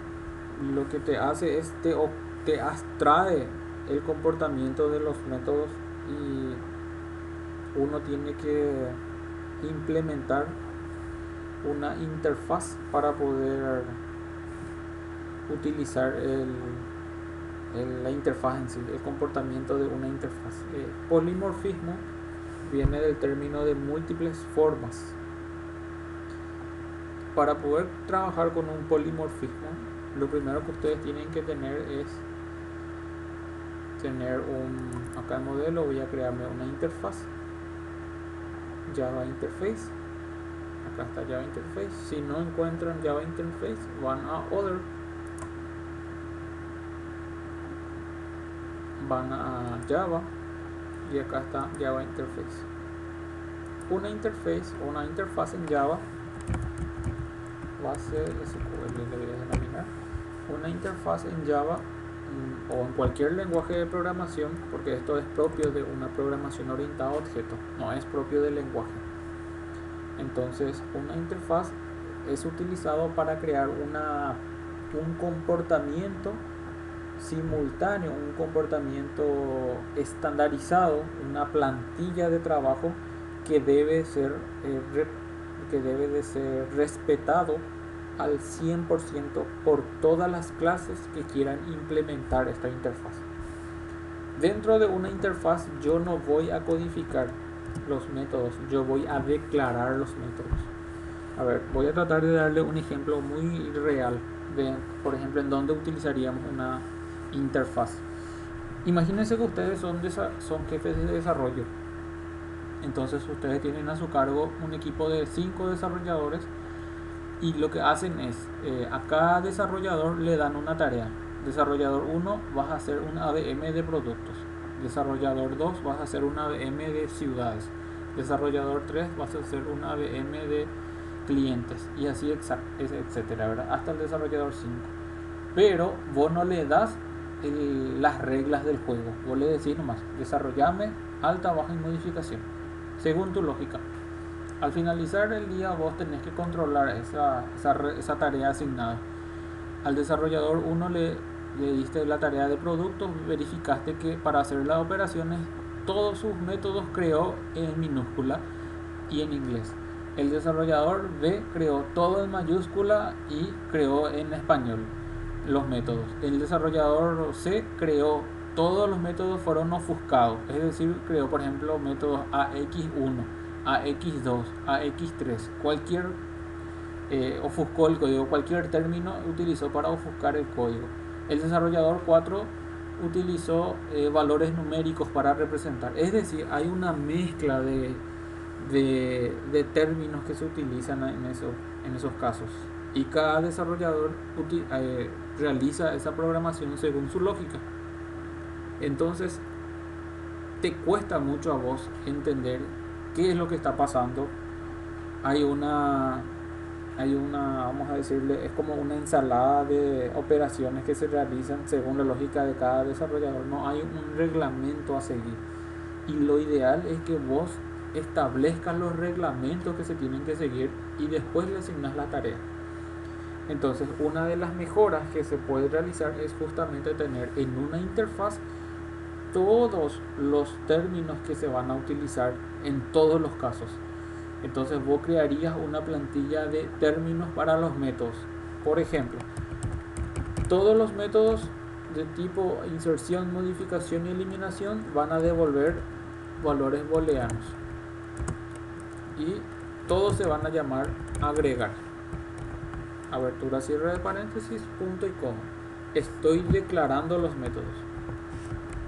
lo que te hace es te abstrae el comportamiento de los métodos, y uno tiene que implementar una interfaz para poder utilizar la interfaz en sí, el comportamiento de una interfaz. Polimorfismo viene del término de múltiples formas. Para poder trabajar con un polimorfismo, lo primero que ustedes tienen que tener es tener acá el modelo, voy a crearme una interfaz, Java Interface. Acá está Java Interface. Si no encuentran Java Interface, van a Other, van a Java, y acá está Java Interface. Una interfaz en Java base SQL, le voy a denominar. Una interfaz en Java o en cualquier lenguaje de programación, porque esto es propio de una programación orientada a objetos, no es propio del lenguaje. Entonces, una interfaz es utilizado para crear un comportamiento simultáneo, un comportamiento estandarizado, una plantilla de trabajo que debe de ser respetado al 100% por todas las clases que quieran implementar esta interfaz. Dentro de una interfaz yo no voy a codificar los métodos, yo voy a declarar los métodos. A ver, voy a tratar de darle un ejemplo muy real de, por ejemplo, en dónde utilizaríamos una interfaz. Imagínense que ustedes son jefes de desarrollo. Entonces ustedes tienen a su cargo un equipo de 5 desarrolladores, y lo que hacen es, a cada desarrollador le dan una tarea. Desarrollador 1, vas a hacer un ADM de productos. Desarrollador 2, vas a hacer un ADM de ciudades. Desarrollador 3, vas a hacer un ADM de clientes, y así etcétera, ¿verdad? Hasta el desarrollador 5. Pero vos no le das las reglas del juego, vos le decís nomás, desarrollame alta, baja y modificación, según tu lógica. Al finalizar el día vos tenés que controlar esa tarea asignada. Al desarrollador 1 le diste la tarea de productos, verificaste que para hacer las operaciones todos sus métodos creó en minúscula y en inglés. El desarrollador B creó todo en mayúscula y creó en español los métodos. El desarrollador C creó todos los métodos, fueron ofuscados, es decir, creó por ejemplo métodos AX1, AX2, AX3, cualquier ofuscó el código, cualquier término utilizó para ofuscar el código. El desarrollador 4 utilizó valores numéricos para representar, es decir, hay una mezcla de términos que se utilizan en esos casos, y cada desarrollador realiza esa programación según su lógica. Entonces te cuesta mucho a vos entender qué es lo que está pasando. Hay una, vamos a decirle, es como una ensalada de operaciones que se realizan según la lógica de cada desarrollador. No hay un reglamento a seguir, y lo ideal es que vos establezcas los reglamentos que se tienen que seguir y después le asignas la tarea. Entonces, una de las mejoras que se puede realizar es justamente tener en una interfaz todos los términos que se van a utilizar en todos los casos. Entonces vos crearías una plantilla de términos para los métodos. Por ejemplo, todos los métodos de tipo inserción, modificación y eliminación van a devolver valores booleanos y todos se van a llamar agregar. Abertura, cierre de paréntesis, punto y coma. Estoy declarando los métodos,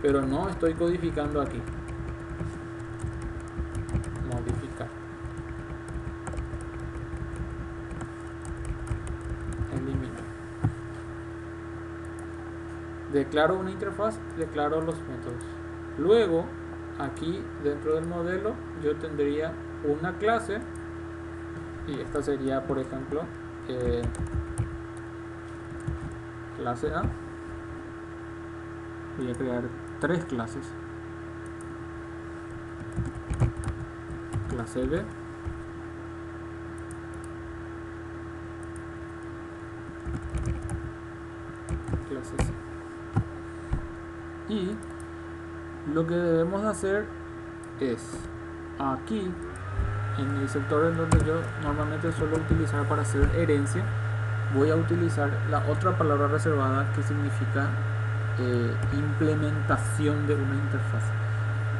pero no estoy codificando aquí. Modificar. Eliminar. Declaro una interfaz, declaro los métodos. Luego, aquí dentro del modelo, yo tendría una clase, y esta sería, por ejemplo, clase A. Voy a crear 3 clases. Clase B. Clase C. Y lo que debemos hacer es aquí en el sector en donde yo normalmente suelo utilizar para hacer herencia, voy a utilizar la otra palabra reservada que significa implementación de una interfaz.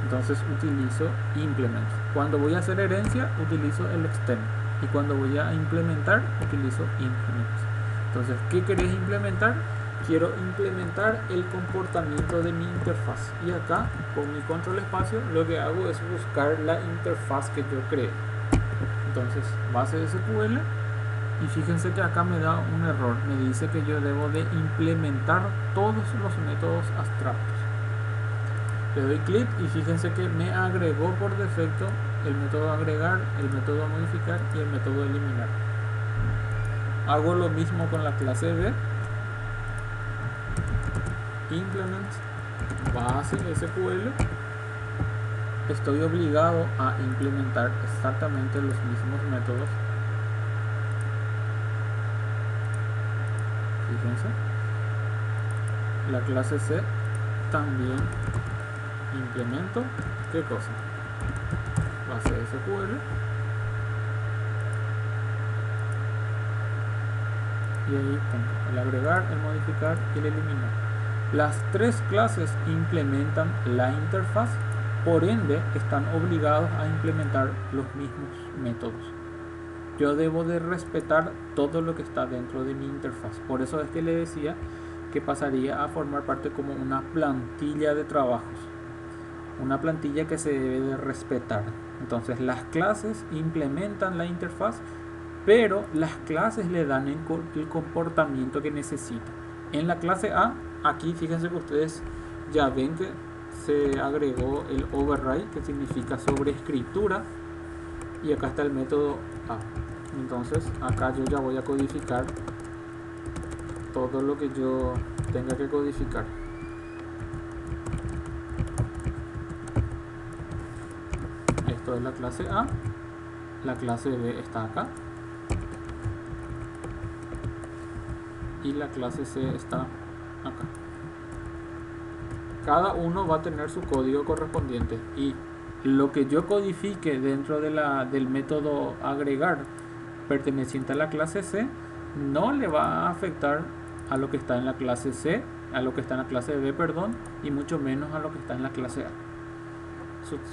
Entonces utilizo implement. Cuando voy a hacer herencia utilizo el extend, y cuando voy a implementar utilizo implement. Entonces, ¿qué querés implementar? Quiero implementar el comportamiento de mi interfaz, y acá con mi control espacio lo que hago es buscar la interfaz que yo creé. Entonces, base SQL, y fíjense que acá me da un error, me dice que yo debo de implementar todos los métodos abstractos. Le doy clic y fíjense que me agregó por defecto el método agregar, el método modificar y el método eliminar. Hago lo mismo con la clase B. Implement base SQL. Estoy obligado a implementar exactamente los mismos métodos. Fíjense. La clase C también implemento. ¿Qué cosa? Base SQL. Y ahí tengo el agregar, el modificar y el eliminar. Las 3 clases implementan la interfaz, por ende están obligados a implementar los mismos métodos. Yo debo de respetar todo lo que está dentro de mi interfaz. Por eso es que le decía que pasaría a formar parte como una plantilla de trabajos, una plantilla que se debe de respetar. Entonces las clases implementan la interfaz, pero las clases le dan el comportamiento que necesita. En la clase A, aquí fíjense que ustedes ya ven que se agregó el override, que significa sobreescritura, y acá está el método A. Entonces acá yo ya voy a codificar todo lo que yo tenga que codificar. Esto es la clase A, la clase B está acá y la clase C está acá. Cada uno va a tener su código correspondiente, y lo que yo codifique dentro del método agregar perteneciente a la clase C no le va a afectar a lo que está en la clase C, a lo que está en la clase B, perdón, y mucho menos a lo que está en la clase A.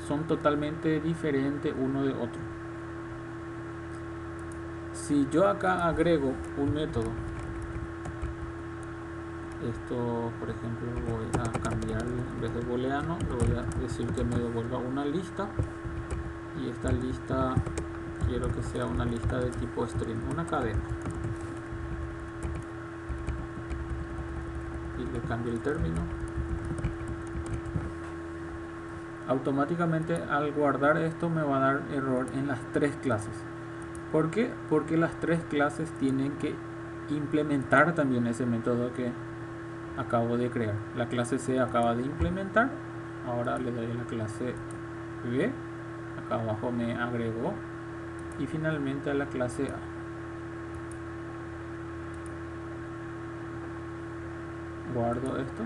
Son totalmente diferentes uno de otro. Si yo acá agrego un método, esto por ejemplo voy a cambiar, en vez de booleano le voy a decir que me devuelva una lista, y esta lista quiero que sea una lista de tipo string, una cadena, y le cambio el término. Automáticamente al guardar esto me va a dar error en las 3 clases. ¿Por qué? Porque las 3 clases tienen que implementar también ese método que acabo de crear. La clase C acaba de implementar, ahora le doy a la clase B, acá abajo me agregó, y finalmente a la clase A. Guardo esto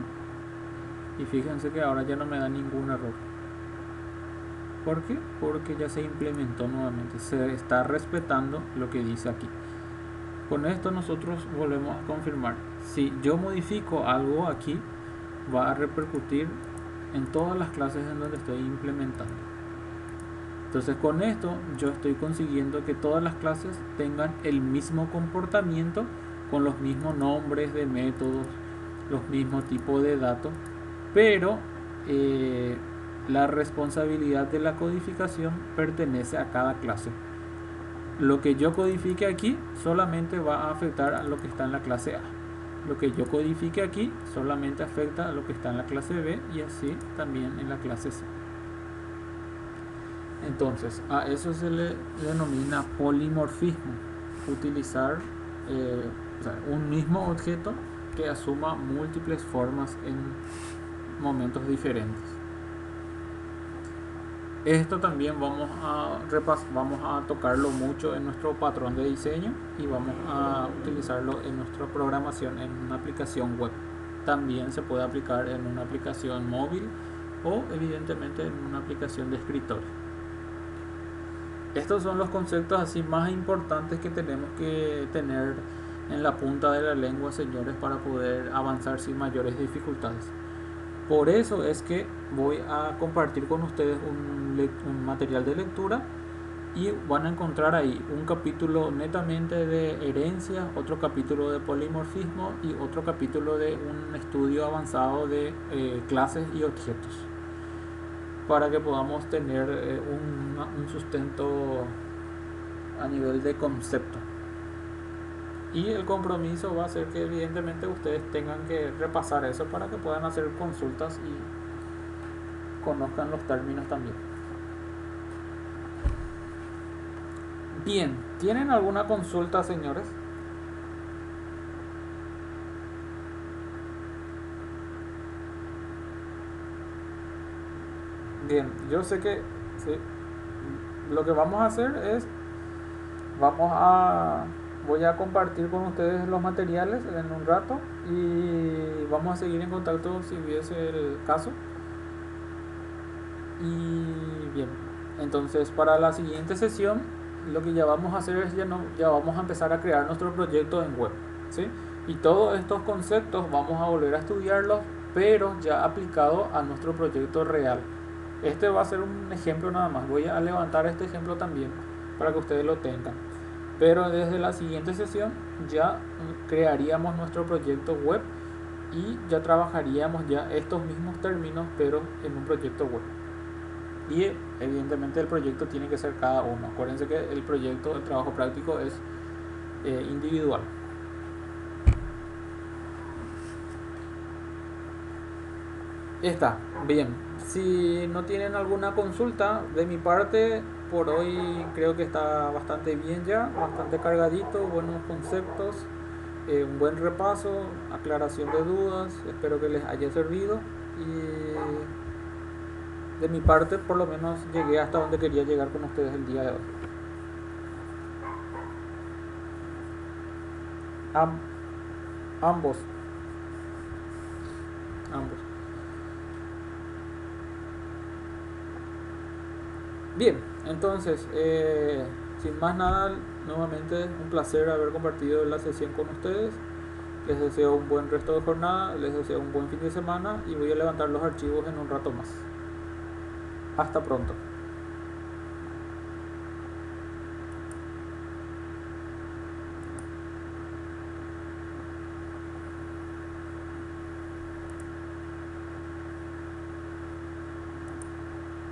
y fíjense que ahora ya no me da ningún error. ¿Por qué? Porque ya se implementó nuevamente, se está respetando lo que dice aquí. Con esto nosotros volvemos a confirmar. Si yo modifico algo aquí, va a repercutir en todas las clases en donde estoy implementando. Entonces con esto yo estoy consiguiendo que todas las clases tengan el mismo comportamiento con los mismos nombres de métodos, los mismos tipos de datos, pero la responsabilidad de la codificación pertenece a cada clase. Lo que yo codifique aquí solamente va a afectar a lo que está en la clase A. Lo que yo codifique aquí solamente afecta a lo que está en la clase B y así también en la clase C. Entonces, a eso se le denomina polimorfismo. Utilizar un mismo objeto que asuma múltiples formas en momentos diferentes. Esto también vamos a tocarlo mucho en nuestro patrón de diseño y vamos a utilizarlo en nuestra programación en una aplicación web. También se puede aplicar en una aplicación móvil o evidentemente en una aplicación de escritorio. Estos son los conceptos así más importantes que tenemos que tener en la punta de la lengua, señores, para poder avanzar sin mayores dificultades. Por eso es que voy a compartir con ustedes un material de lectura y van a encontrar ahí un capítulo netamente de herencia, otro capítulo de polimorfismo y otro capítulo de un estudio avanzado de clases y objetos, para que podamos tener un sustento a nivel de concepto. Y el compromiso va a ser que evidentemente ustedes tengan que repasar eso para que puedan hacer consultas y conozcan los términos también. Bien, ¿tienen alguna consulta, señores? Bien, yo sé que sí, lo que vamos a hacer es, voy a compartir con ustedes los materiales en un rato y vamos a seguir en contacto si hubiese el caso. Y bien, entonces para la siguiente sesión lo que ya vamos a hacer es ya vamos a empezar a crear nuestro proyecto en web, ¿sí? Y todos estos conceptos vamos a volver a estudiarlos, pero ya aplicado a nuestro proyecto real. Este va a ser un ejemplo nada más. Voy a levantar este ejemplo también para que ustedes lo tengan. Pero desde la siguiente sesión ya crearíamos nuestro proyecto web y ya trabajaríamos ya estos mismos términos, pero en un proyecto web. Y evidentemente el proyecto tiene que ser cada uno. Acuérdense que el proyecto, el trabajo práctico es individual. Está bien. Si no tienen alguna consulta de mi parte, por hoy creo que está bastante bien ya, bastante cargadito, buenos conceptos, un buen repaso, aclaración de dudas, espero que les haya servido y de mi parte por lo menos llegué hasta donde quería llegar con ustedes el día de hoy. Ambos. Bien, entonces, sin más nada, nuevamente un placer haber compartido la sesión con ustedes. Les deseo un buen resto de jornada, les deseo un buen fin de semana y voy a levantar los archivos en un rato más. Hasta pronto.